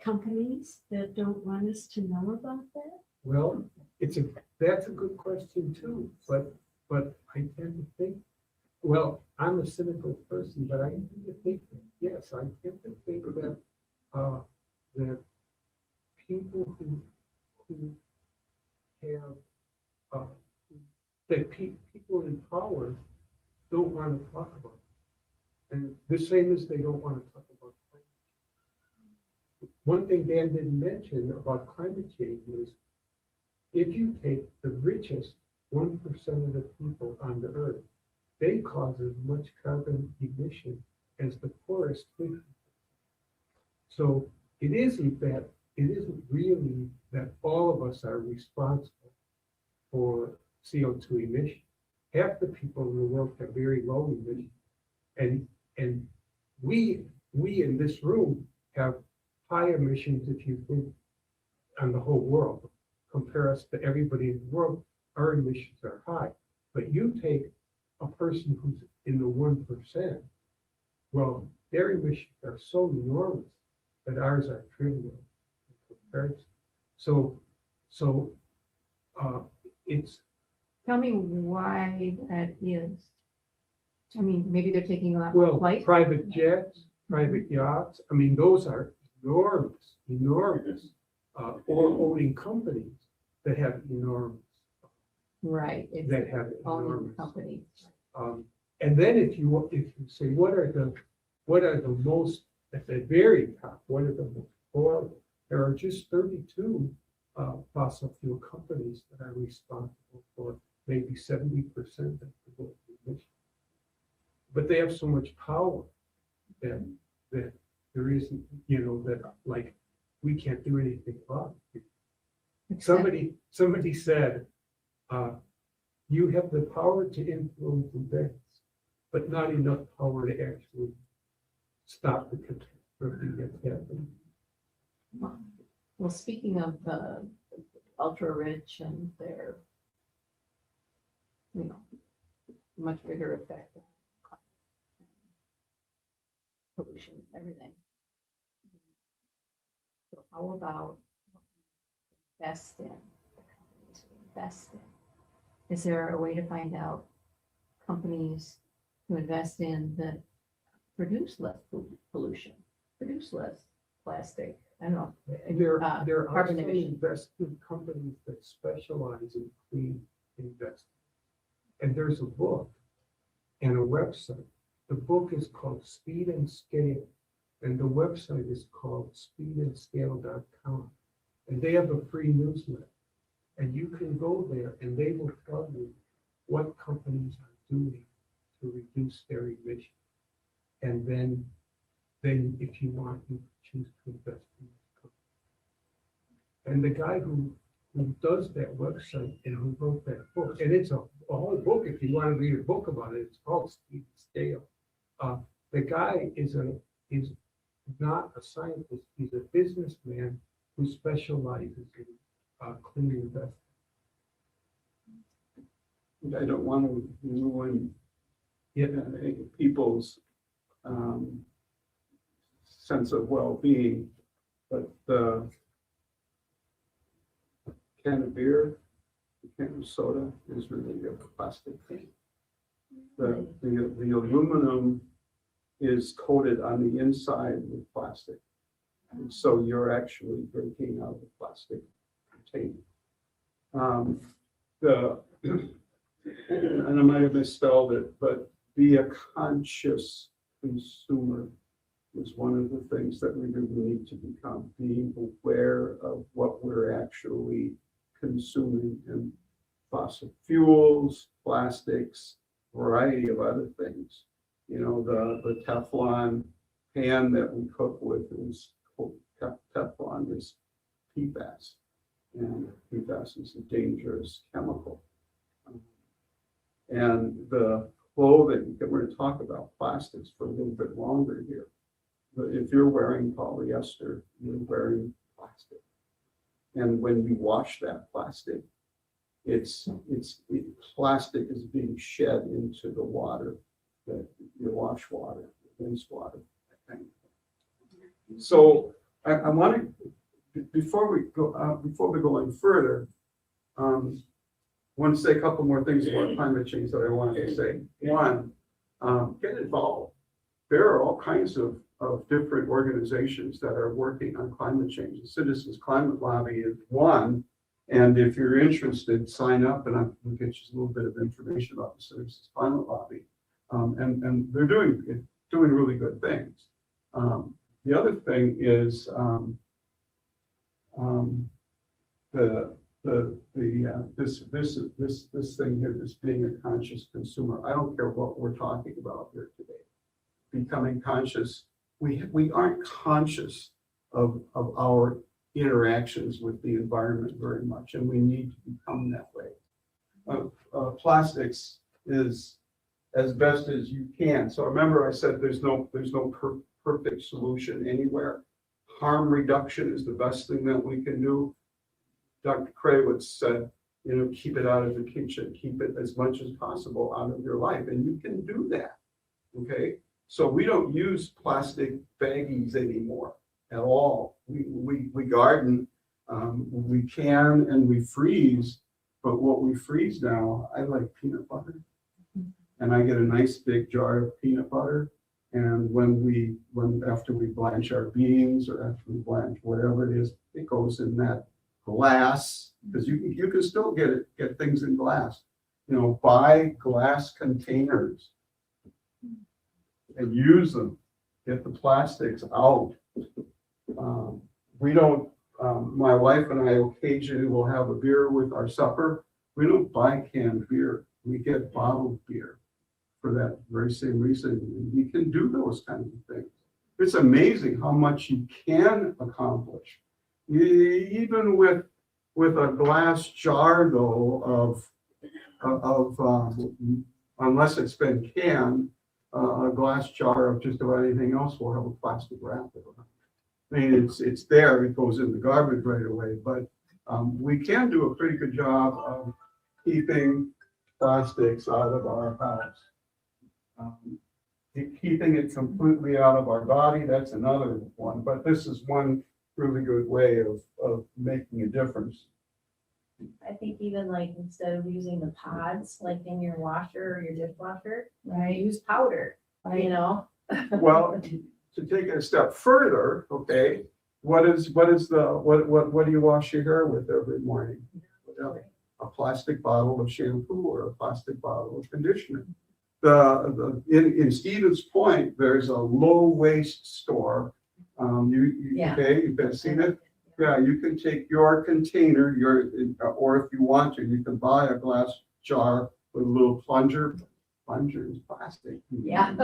companies that don't want us to know about that? Well, that's a good question too, but I tend to think, well, I'm a cynical person, but I tend to think, yes, I tend to think that that people who have people in power don't want to talk about it. And the same as they don't want to talk about climate change. One thing Dan didn't mention about climate change is if you take the richest 1% of the people on the earth, they cause as much carbon emission as the poorest 50%. So it isn't really that all of us are responsible for CO2 emissions. Half the people in the world have very low emissions. And we in this room have high emissions if you think on the whole world. Compare us to everybody in the world, our emissions are high. But you take a person who's in the 1%, well, their emissions are so enormous that ours are trivial in comparison. So it's Tell me why that is. I mean, maybe they're taking a lot well, more flights. private jets, private yachts. I mean, those are enormous, or owning companies that have enormous. Right. It's That have owning enormous. companies. And then if you say what are the most at the very top, what are the most horrible? There are just 32 fossil fuel companies that are responsible for maybe 70% of the global emissions. But they have so much power that there isn't, that like we can't do anything about it. Somebody said, you have the power to influence events, but not enough power to actually stop the catastrophe that's happening. Well, speaking of ultra rich and their, much bigger effect on pollution, everything. So how about invest in the companies we invest in? Is there a way to find out companies to invest in that produce less pollution, produce less plastic? I don't know. There are carbon some emission. investment companies that specialize in clean investing. And there's a book and a website. The book is called Speed and Scale. And the website is called speedandscale.com. And they have a free newsletter. And you can go there and they will tell you what companies are doing to reduce their emissions. And then if you want, you choose to invest in this company. And the guy who does that website and who wrote that book, and it's a whole book, if you want to read a book about it, it's called Speed and Scale. The guy is not a scientist, he's a businessman who specializes in clean investing. I don't want to ruin people's sense of well-being, but the can of beer, the can of soda is really a plastic thing. The aluminum is coated on the inside with plastic. And so you're actually drinking out of a plastic container. And I might have misspelled it, but be a conscious consumer is one of the things that we really need to become, being aware of what we're actually consuming in fossil fuels, plastics, variety of other things. You know, the Teflon pan that we cook with is Teflon is PFAS, and PFAS is a dangerous chemical. And the clothing that we're going to talk about plastics for a little bit longer here. But if you're wearing polyester, you're wearing plastic. And when you wash that plastic, plastic is being shed into the water, your wash water, wastewater. So I want to, before we go any further, I want to say a couple more things about climate change that I wanted to say. One, get involved. There are all kinds of different organizations that are working on climate change. The Citizens Climate Lobby is one. And if you're interested, sign up and I'll get you a little bit of information about the Citizens Climate Lobby. And they're doing really good things. The other thing is this thing here, this being a conscious consumer. I don't care what we're talking about here today. Becoming conscious. We aren't conscious of our interactions with the environment very much, and we need to become that way. Plastics is as best as you can. So remember, I said there's no perfect solution anywhere. Harm reduction is the best thing that we can do. Dr. Kravitz said, keep it out of the kitchen, keep it as much as possible out of your life, and you can do that. Okay, so we don't use plastic baggies anymore at all. We garden, we can, and we freeze. But what we freeze now, I like peanut butter, and I get a nice big jar of peanut butter. And after we blanch our beans or after we blanch whatever it is, it goes in that glass, because you can still get things in glass. Buy glass containers and use them. Get the plastics out. We don't. My wife and I occasionally will have a beer with our supper. We don't buy canned beer. We get bottled beer for that very same reason. We can do those kinds of things. It's amazing how much you can accomplish. Even with a glass jar, though, of unless it's been canned, a glass jar of just about anything else will have a plastic wrap around. I mean, it's there, it goes in the garbage right away, but we can do a pretty good job of keeping plastics out of our house. Keeping it completely out of our body, that's another one, but this is one really good way of making a difference. I think even like instead of using the pods, like in your washer or your dishwasher, use powder, Well, to take it a step further, okay, what do you wash your hair with every morning? A plastic bottle of shampoo or a plastic bottle of conditioner. In Stevens Point, there's a low waste store. Yeah. Okay, you've seen it? Yeah, you can take your container, or if you want to, you can buy a glass jar with a little plunger. Plunger is plastic. Yeah.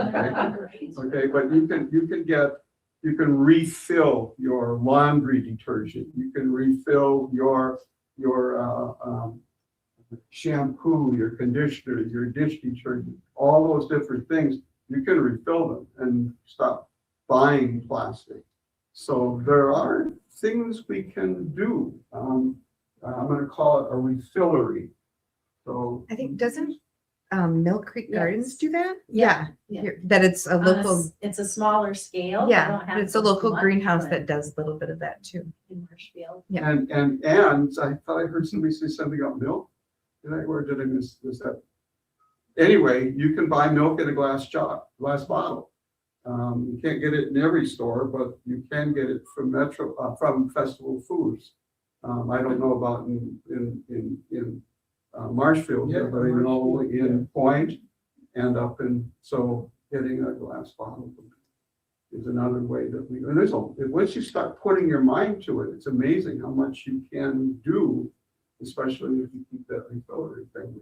Okay, but you can refill your laundry detergent. You can refill your shampoo, your conditioner, your dish detergent, all those different things. You can refill them and stop buying plastic. So there are things we can do. I'm going to call it a refillery. So I think, doesn't Mill Creek Yes. Gardens do that? Yeah. That it's a On local, it's a smaller scale. I yeah, don't but have it's a to local do much, greenhouse but that does a little bit of that too. in Marshfield. Yeah. and I thought I heard somebody say something about milk. Or did I miss that? Anyway, you can buy milk in a glass bottle. You can't get it in every store, but you can get it from from Festival Foods. I don't know about in Marshfield, Yeah, but I know Marshfield, in Point and up in, so getting a glass bottle is another way that and once you start putting your mind to it, it's amazing how much you can do, especially if you keep that refillery thing.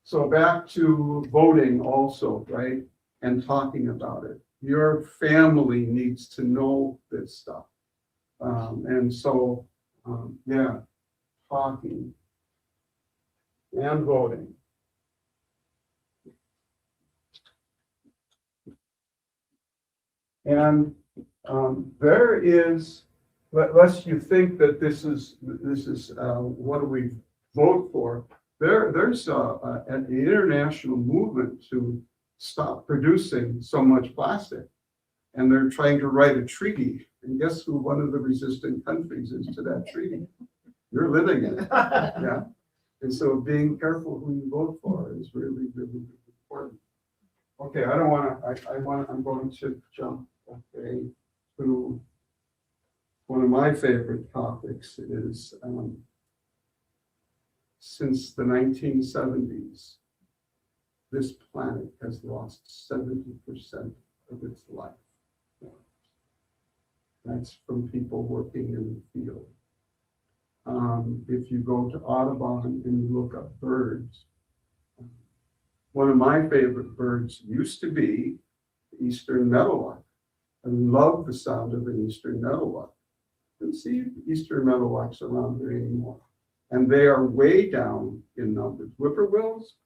So back to voting also, right? And talking about it. Your family needs to know this stuff. And so, yeah, talking and voting. And there is, lest you think that this is what do we vote for? There's an international movement to stop producing so much plastic. And they're trying to write a treaty. And guess who one of the resistant countries is to that treaty? You're living in it. Yeah. And so being careful who you vote for is really, really important. Okay, I'm going to jump, okay, to one of my favorite topics is, since the 1970s, this planet has lost 70% of its life. That's from people working in the field. If you go to Audubon and you look up birds, one of my favorite birds used to be the eastern meadowlark. I love the sound of an eastern meadowlark. You can see eastern meadowlarks around here anymore. And they are way down in numbers. Whippoorwills,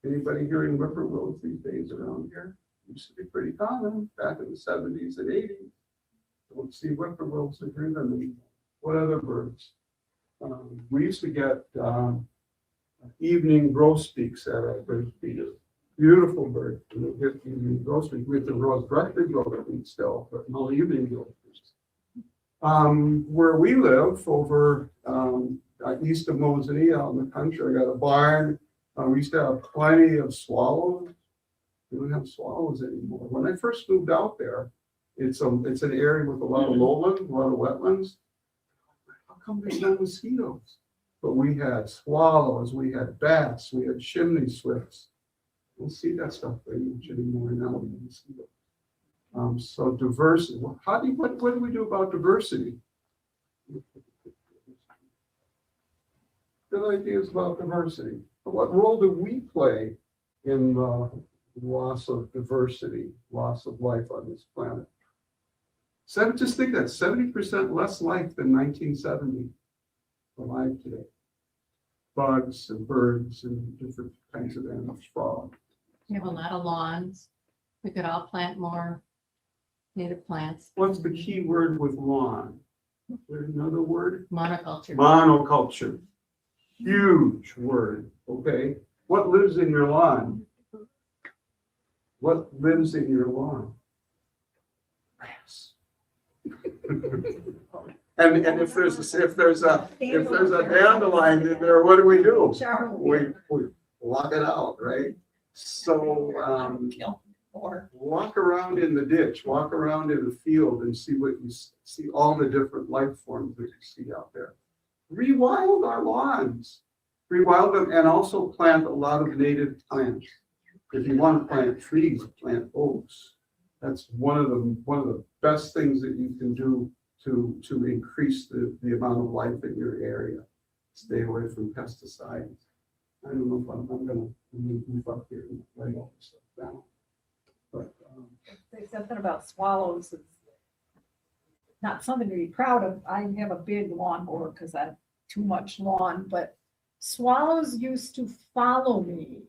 anybody hearing whippoorwills these days around here? Used to be pretty common back in the 70s and 80s. Don't see whippoorwills or hear them anymore. What other birds? We used to get evening grosbeaks at our bird feeder. Beautiful bird. We'll get evening grosbeak with the breakfast grosbeak still, but no evening grosbeaks. Where we live over east of Moseley out in the country, I got a barn. We used to have plenty of swallows. We don't have swallows anymore. When I first moved out there, it's an area with a lot of lowland, a lot of wetlands. How come there's no mosquitoes? But we had swallows, we had bats, we had chimney swifts. Don't see that stuff very much anymore now with mosquitoes. So diversity. What do we do about diversity? Good ideas about diversity. What role do we play in the loss of diversity, loss of life on this planet? Just think that 70% less life than 1970 alive today. Bugs and birds and different kinds of animals, frogs. We have a lot of lawns. We could all plant more native plants. What's the key word with lawn? There's another word? Monoculture. Monoculture. Huge word, okay? What lives in your lawn? What lives in your lawn? Grass. And if there's a dandelion in there, what do? We lock it out, right? So walk around in the ditch, walk around in the field and see what you see, all the different life forms that you see out there. Rewild our lawns. rewild them and also plant a lot of native plants. If you want to plant trees, plant oaks. That's one of the best things that you can do to increase the amount of life in your area. Stay away from pesticides. I don't know if I'm gonna move up here and write all this stuff down. But, Say something about swallows. It's not something to be proud of. I have a big lawnmower because I have too much lawn, but swallows used to follow me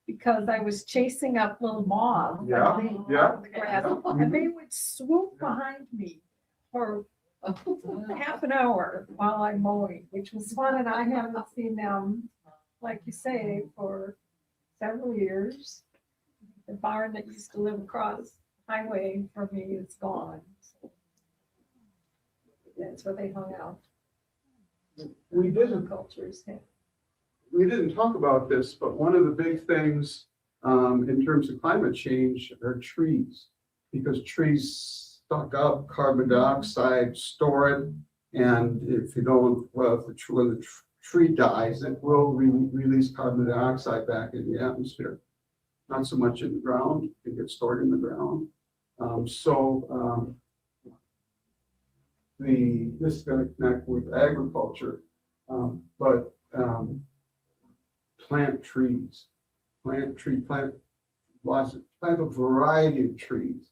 because I was chasing up little moths. Yeah, yeah, The grass, yeah. and they would swoop behind me for half an hour while I'm mowing, which was fun, and I haven't seen them, like you say, for several years. The barn that used to live across the highway from me is gone. So that's where they hung out. we didn't Cultures. Yeah. we didn't talk about this, but one of the big things in terms of climate change are trees, because trees suck up carbon dioxide, store it, and if you don't, well, when the tree dies, it will release carbon dioxide back in the atmosphere. Not so much in the ground; it gets stored in the ground. This is going to connect with agriculture, but plant trees, plant a variety of trees,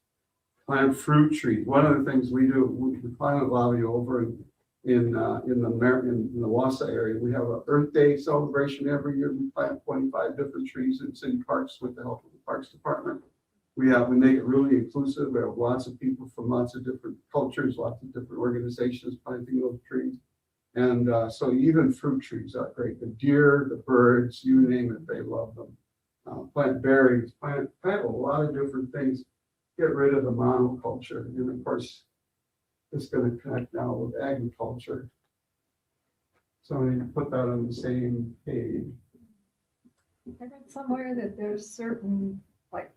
plant fruit trees. One of the things we do, we plant a lot of you over in the Wausau area. We have an Earth Day celebration every year. We plant 25 different trees in city parks with the help of the Parks Department. We make it really inclusive. We have lots of people from lots of different cultures, lots of different organizations planting those trees. And so even fruit trees are great. The deer, the birds, you name it, they love them. Plant berries, plant a lot of different things. Get rid of the monoculture. And of course, it's going to connect now with agriculture. So I need to put that on the same page. I read somewhere that there's certain, like,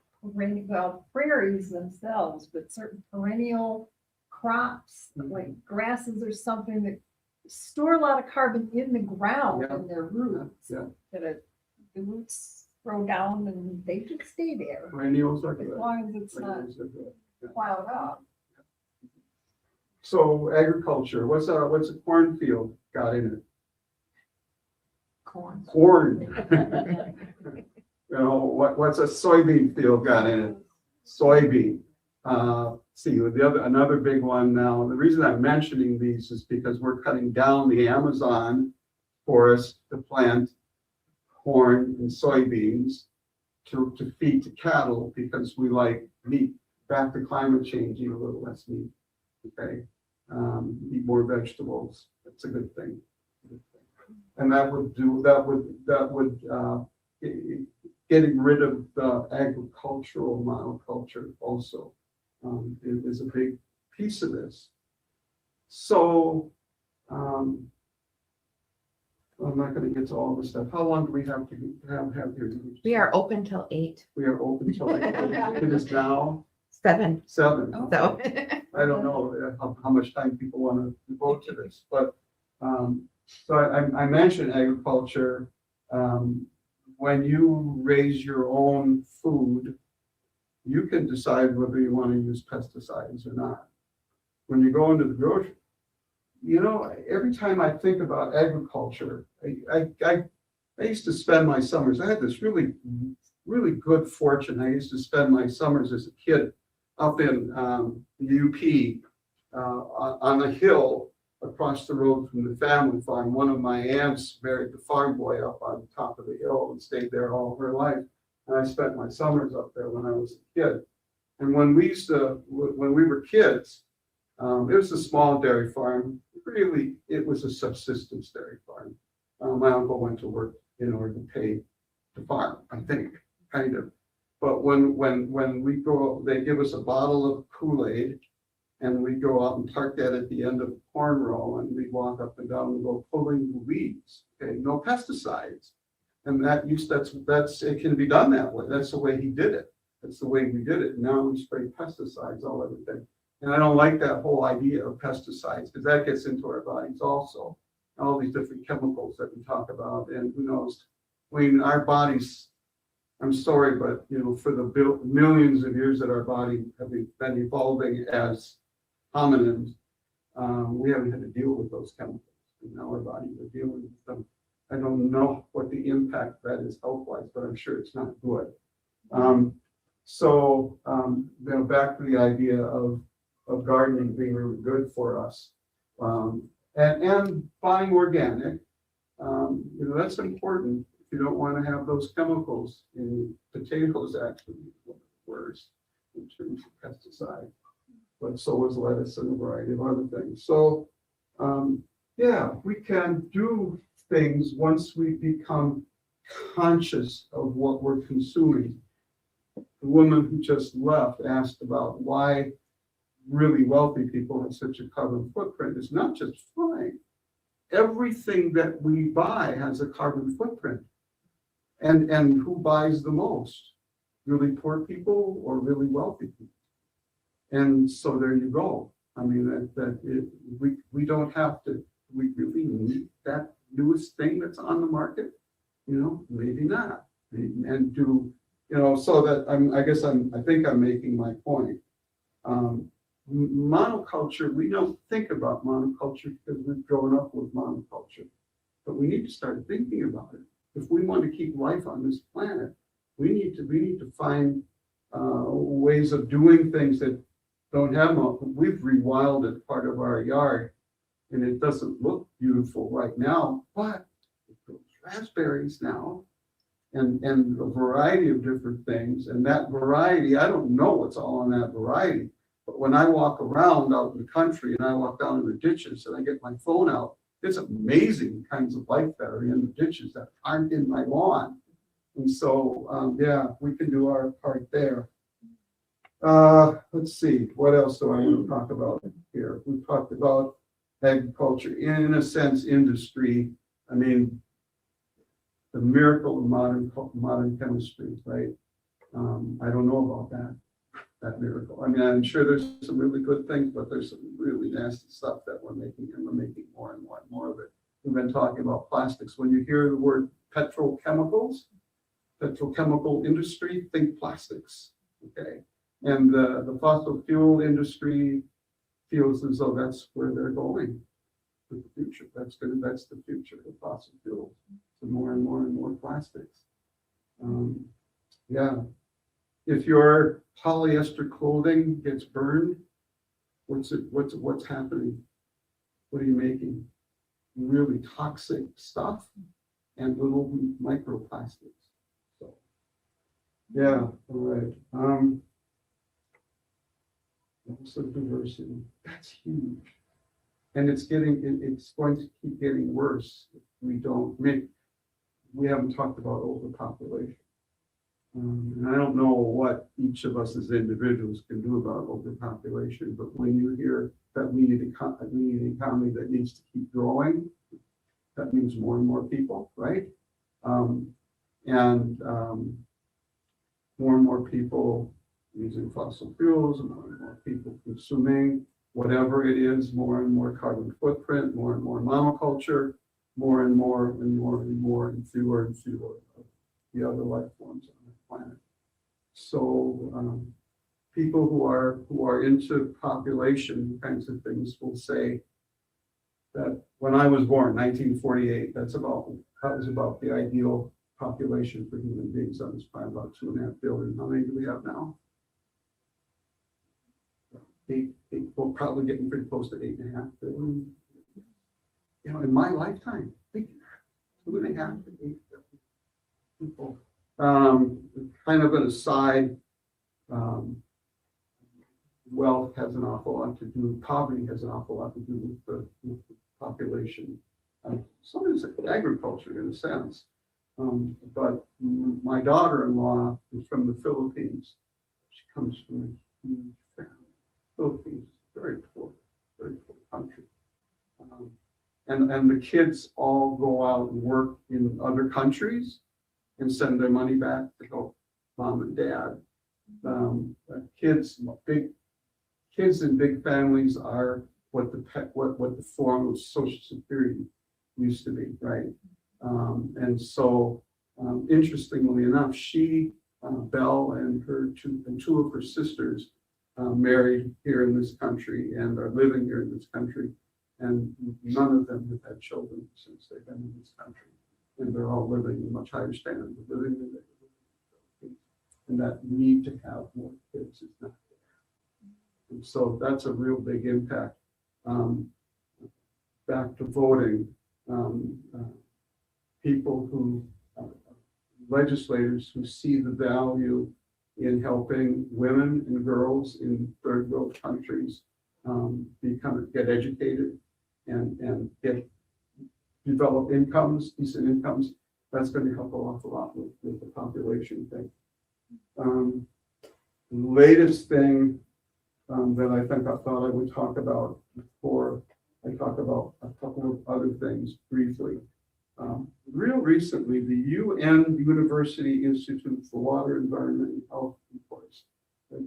prairies themselves, but certain perennial crops, like grasses or something, that store a lot of carbon in the ground Yeah. in their roots. Yeah. The roots grow down and they can stay there Perennials are as good. long as it's not Perennials are good. Yeah. plowed up. So agriculture, what's a cornfield got in it? Corn. Corn. You know, what's a soybean field got in it? Soybean. Another big one now, the reason I'm mentioning these is because we're cutting down the Amazon forest to plant corn and soybeans to feed to cattle, because we like meat. Back to climate change, eat a little less meat. Okay, eat more vegetables. That's a good thing. And getting rid of the agricultural monoculture also is a big piece of this. So I'm not going to get to all this stuff. How long do we have to have here? We are open till 8, We are open till it is now 7. 7. So I don't know how much time people want to devote to this, but so I mentioned agriculture. When you raise your own food, you can decide whether you want to use pesticides or not. When you go into the grocery, every time I think about agriculture, I used to spend my summers. I had this really, really good fortune. I used to spend my summers as a kid up in the UP on a hill across the road from the family farm. One of my aunts married the farm boy up on top of the hill and stayed there all her life. And I spent my summers up there when I was a kid. And when we were kids, it was a small dairy farm. Really, it was a subsistence dairy farm. My uncle went to work in order to pay the farm, I think, kind of. But when we go, they give us a bottle of Kool-Aid, and we go out and park that at the end of the corn row, and we walk up and down and go pulling the weeds. Okay, no pesticides, and that's it can be done that way. That's the way he did it. That's the way we did it. Now we spray pesticides all everything, and I don't like that whole idea of pesticides, because that gets into our bodies also. all these different chemicals that we talk about, and who knows? I mean, our bodies, I'm sorry, but you know, for the millions of years that our body have been evolving as hominins, we haven't had to deal with those chemicals. And now our bodies are dealing with them. I don't know what the impact that is health-wise, but I'm sure it's not good. Back to the idea of gardening being really good for us, and buying organic. That's important. If you don't want to have those chemicals in potatoes, actually, worse in terms of pesticide. But so is lettuce and a variety of other things. So, we can do things once we become conscious of what we're consuming. The woman who just left asked about why really wealthy people have such a carbon footprint. It's not just flying. Everything that we buy has a carbon footprint. And who buys the most? Really poor people or really wealthy people? And so there you go. I mean, we don't have to, we really need that newest thing that's on the market? Maybe not. And so that I think I'm making my point. Monoculture, we don't think about monoculture because we've grown up with monoculture, but we need to start thinking about it. If we want to keep life on this planet, we need to find ways of doing things that don't have we've rewilded part of our yard, and it doesn't look beautiful right now, but it grows raspberries now, and a variety of different things. And that variety, I don't know what's all in that variety, but when I walk around out in the country and I walk down in the ditches and I get my phone out, it's amazing kinds of life that are in the ditches that aren't in my lawn. And so, we can do our part there. Let's see, what else do I want to talk about here? We talked about agriculture, in a sense, industry. I mean, the miracle of modern chemistry, right? I don't know about that miracle. I mean, I'm sure there's some really good things, but there's some really nasty stuff that we're making, and we're making more and more and more of it. We've been talking about plastics. When you hear the word petrochemical industry, think plastics, okay? And the fossil fuel industry feels as though that's where they're going with the future. That's the future of fossil fuels. So more and more and more plastics. If your polyester clothing gets burned, what's happening? What are you making? Really toxic stuff and little microplastics. So, all right. Also diversity, that's huge. And it's going to keep getting worse if we haven't talked about overpopulation. And I don't know what each of us as individuals can do about overpopulation, but when you hear that we need an economy that needs to keep growing, that means more and more people, right? More and more people using fossil fuels, and more people consuming whatever it is, more and more carbon footprint, more and more monoculture, more and more and more and more, and fewer of the other life forms on the planet. So people who are into population kinds of things will say that when I was born, 1948, that was about the ideal population for human beings on this planet, about 2.5 billion. How many do we have now? We're probably getting pretty close to 8.5 billion. In my lifetime, 2.5 to 8 billion people. Kind of an aside, wealth has an awful lot to do, poverty has an awful lot to do with the population. So is agriculture in a sense. But my daughter-in-law is from the Philippines. She comes from a huge family. Philippines is very poor country. And the kids all go out and work in other countries and send their money back to help mom and dad. Kids in big families are what the form of Social Security used to be, right? And so, interestingly enough, Belle and two of her sisters married here in this country and are living here in this country. And none of them have had children since they've been in this country. And they're all living in much higher standard of living than they were. And that need to have more kids is not there. And so that's a real big impact. Back to voting, people who, legislators who see the value in helping women and girls in third world countries get educated and develop incomes, decent incomes, that's going to help an awful lot with the population thing. Latest thing that I think I thought I would talk about before I talk about a couple of other things briefly. Real recently, the UN University Institute for Water, Environment, and Health reports that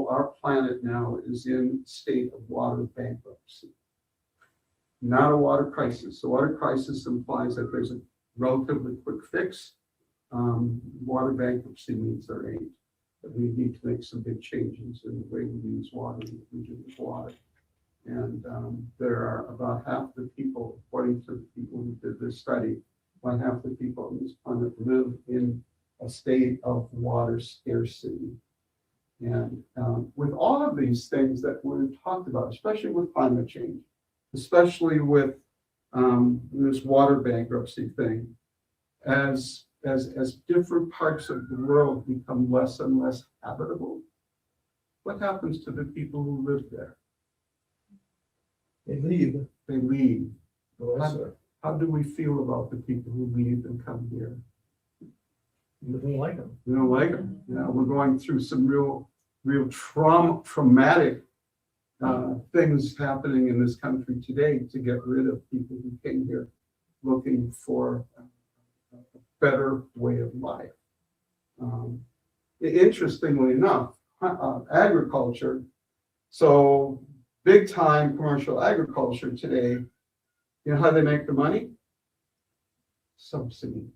our planet now is in a state of water bankruptcy. Not a water crisis. The water crisis implies that there's a relatively quick fix. Water bankruptcy means there ain't. That we need to make some big changes in the way we use water, we use water. And there are about half the people, according to the people who did this study, about half the people on this planet live in a state of water scarcity. And with all of these things that we've talked about, especially with climate change, especially with this water bankruptcy thing, as different parts of the world become less and less habitable, what happens to the people who live there? They leave. They leave. Well, that's it. How do we feel about the people who leave and come here? You don't like them. We don't like them. You know, we're going through some real traumatic things happening in this country today to get rid of people who came here looking for a better way of life. Interestingly enough, agriculture, so big time commercial agriculture today, you know how they make the money? Subsidies.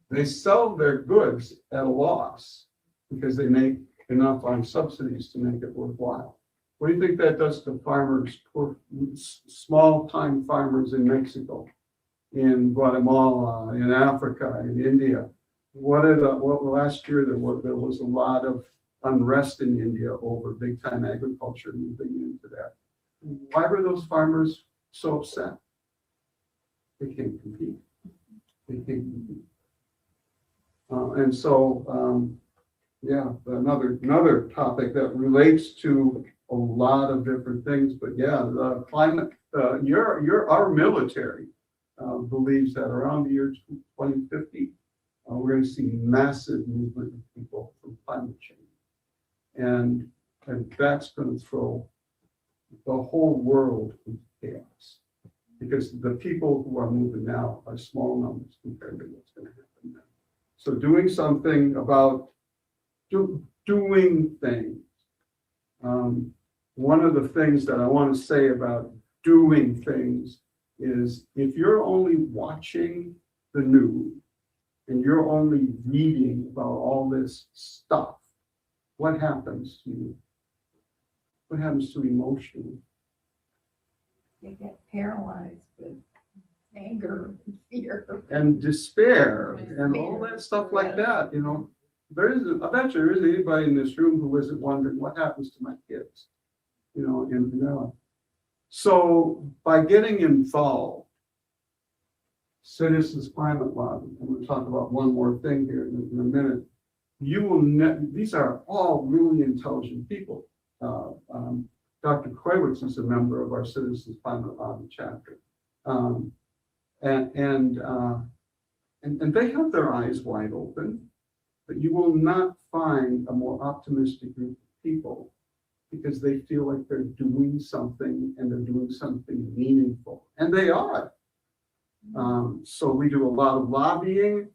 They sell their goods at a loss because they make enough on subsidies to make it worthwhile. What do you think that does to farmers, small time farmers in Mexico, in Guatemala, in Africa, in India? Last year there was a lot of unrest in India over big time agriculture moving into that. Why were those farmers so upset? They can't compete. They can't compete. And so, another topic that relates to a lot of different things, but the climate, our military believes that around the year 2050, we're going to see massive movement of people from climate change. And that's going to throw the whole world into chaos because the people who are moving now are small numbers compared to what's going to happen now. So doing something about doing things. One of the things that I want to say about doing things is if you're only watching the news and you're only reading about all this stuff, what happens to you? What happens to emotion? They get paralyzed with anger and fear. And despair and all that stuff like that, you know. I bet there isn't anybody in this room who isn't wondering what happens to my kids, you know, in their life. So by getting involved, Citizens Climate Lobby, I'm going to talk about one more thing here in a minute. These are all really intelligent people. Dr. Koywitz is a member of our Citizens Climate Lobby chapter. And they have their eyes wide open, but you will not find a more optimistic group of people because they feel like they're doing something and they're doing something meaningful. And they are. So we do a lot of lobbying.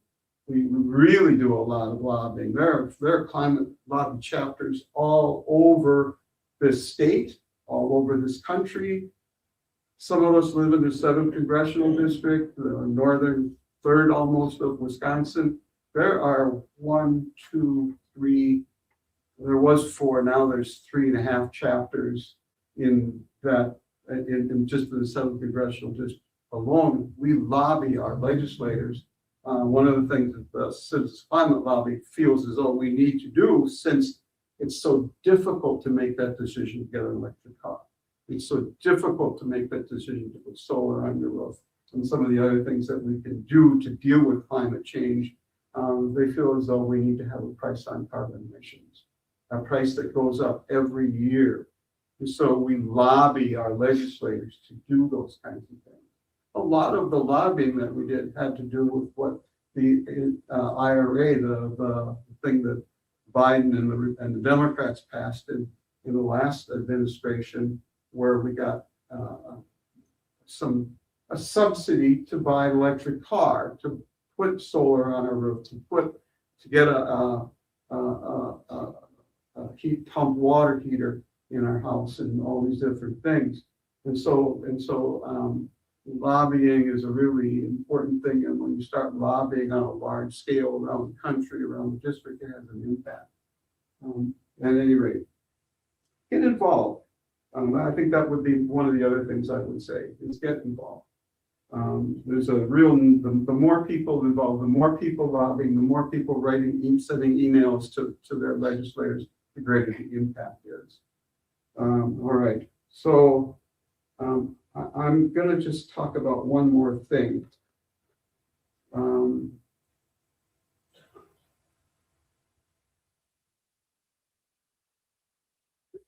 We really do a lot of lobbying. There are climate lobby chapters all over this state, all over this country. Some of us live in the 7th congressional district, the northern third almost of Wisconsin. There are 1, 2, 3, there was 4, now there's 3.5 chapters in that, in just the 7th congressional district alone. We lobby our legislators. One of the things that the Citizens Climate Lobby feels as though we need to do, since it's so difficult to make that decision to get an electric car. It's so difficult to make that decision to put solar on your roof and some of the other things that we can do to deal with climate change. They feel as though we need to have a price on carbon emissions, a price that goes up every year. And so we lobby our legislators to do those kinds of things. A lot of the lobbying that we did had to do with what the IRA, the thing that Biden and the Democrats passed in the last administration, where we got a subsidy to buy an electric car, to put solar on a roof, to get a heat pump water heater in our house, and all these different things. And so lobbying is a really important thing. And when you start lobbying on a large scale around the country, around the district, it has an impact. At any rate, get involved. I think that would be one of the other things I would say is get involved. There's a real, the more people involved, the more people lobbying, the more people writing, sending emails to their legislators, the greater the impact is. All right, so I'm going to just talk about one more thing.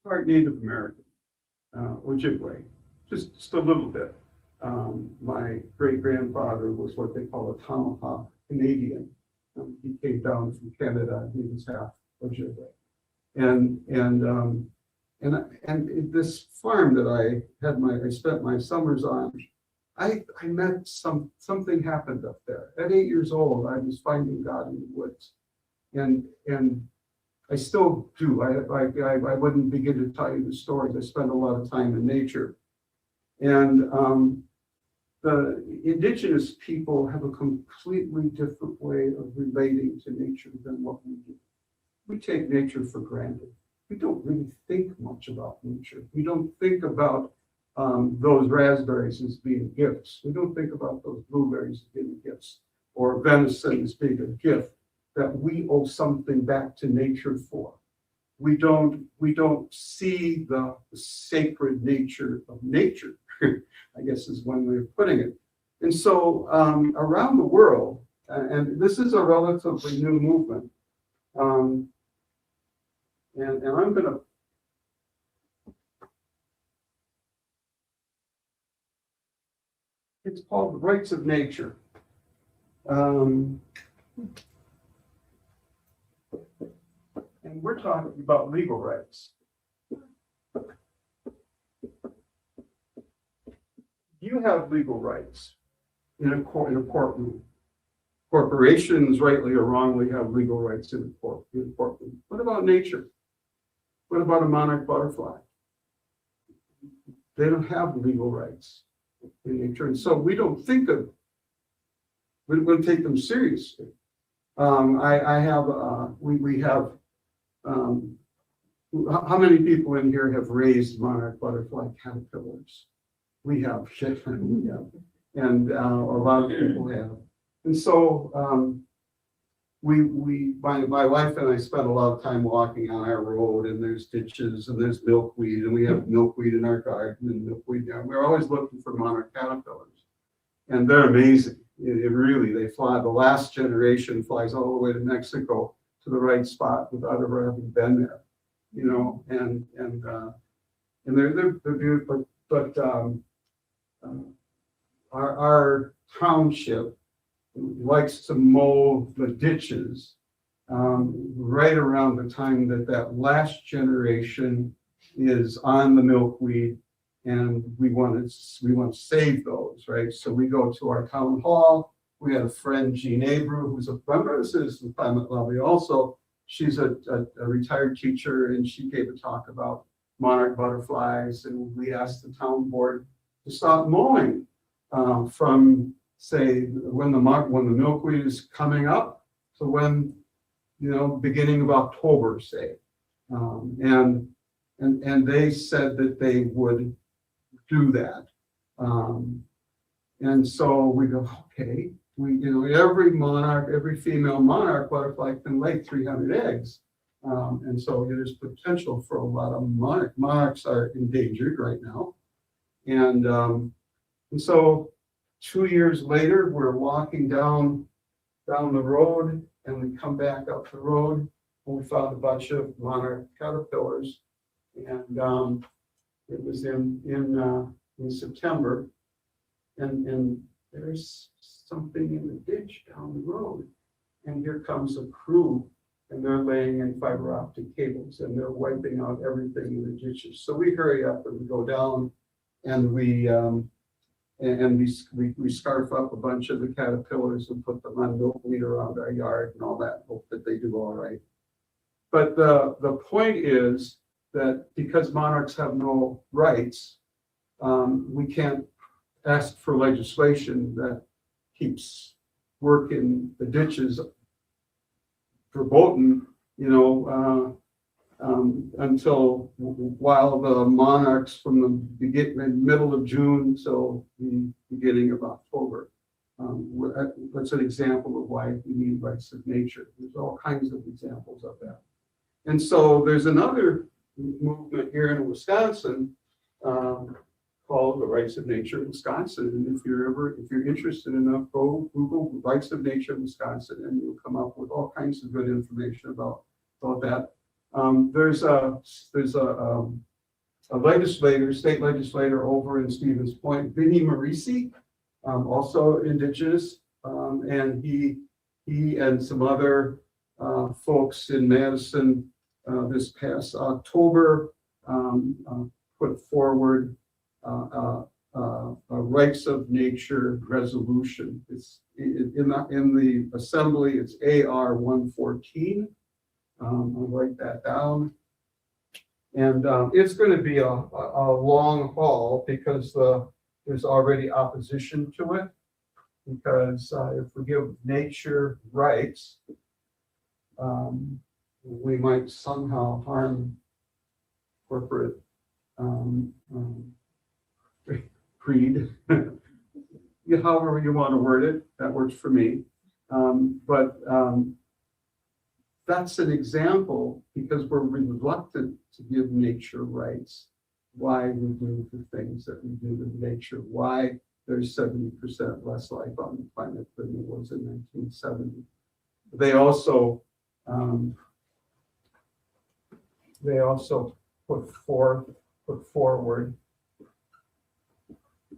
Part Native American, Ojibwe, just a little bit. My great-grandfather was what they call a Tomahawk Canadian. He came down from Canada. He was half Ojibwe, and this farm that I spent my summers on, I met something happened up there. At 8 years old, I was finding God in the woods, and I still do. I wouldn't begin to tell you the stories. I spend a lot of time in nature, and the indigenous people have a completely different way of relating to nature than what we do. We take nature for granted. We don't really think much about nature. We don't think about those raspberries as being gifts. We don't think about those blueberries as being gifts, or venison as being a gift that we owe something back to nature for. We don't see the sacred nature of nature, I guess is one way of putting it. And so around the world, and this is a relatively new movement, and I'm going to it's called the Rights of Nature. And we're talking about legal rights. You have legal rights in a courtroom. Corporations, rightly or wrongly, have legal rights in a courtroom. What about nature? What about a monarch butterfly? They don't have legal rights in nature, and so we don't take them seriously. We have. How many people in here have raised monarch butterfly caterpillars? We have, and a lot of people have. And so my wife and I spent a lot of time walking on our road, and there's ditches and there's milkweed, and we have milkweed in our garden and milkweed down. We're always looking for monarch caterpillars, and they're amazing. They fly. The last generation flies all the way to Mexico to the right spot without ever having been there, and they're beautiful. But our township likes to mow the ditches right around the time that last generation is on the milkweed, and we want to save those, right? So we go to our town hall. We had a friend, Jean Abreu, who's a member of the Citizens Climate Lobby also. She's a retired teacher, and she gave a talk about monarch butterflies, and we asked the town board to stop mowing from, say, when the milkweed is coming up to when, beginning of October, say. And they said that they would do that. And so we go, okay, every female monarch butterfly can lay 300 eggs. And so there's potential for a lot of monarchs are endangered right now. And so 2 years later, we're walking down the road, and we come back up the road, and we found a bunch of monarch caterpillars. And it was in September, and there's something in the ditch down the road, and here comes a crew, and they're laying in fiber optic cables, and they're wiping out everything in the ditches. So we hurry up and we go down, and we scarf up a bunch of the caterpillars and put them on milkweed around our yard and all that, hope that they do all right. But the point is that because monarchs have no rights, we can't ask for legislation that keeps work in the ditches verboten, until while the monarchs from the middle of June till the beginning of October. That's an example of why we need rights of nature. There's all kinds of examples of that. And so there's another movement here in Wisconsin called the Rights of Nature Wisconsin. And if you're interested enough, go Google Rights of Nature Wisconsin, and you'll come up with all kinds of good information about that. There's a state legislator over in Stevens Point, Vinnie Marisi, also indigenous, and he and some other folks in Madison this past October put forward a rights of nature resolution. It's in the assembly. It's AR 114. I'll write that down. And it's going to be a long haul because there's already opposition to it. Because if we give nature rights, we might somehow harm corporate greed. However you want to word it, that works for me. But that's an example, because we're reluctant to give nature rights, why we do the things that we do to nature, why there's 70% less life on the planet than there was in 1970. They also put forward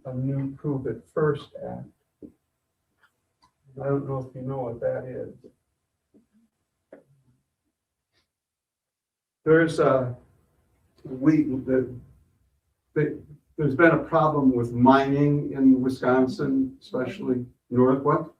a new Prove It First Act. I don't know if you know what that is. There's been a problem with mining in Wisconsin, especially northwest.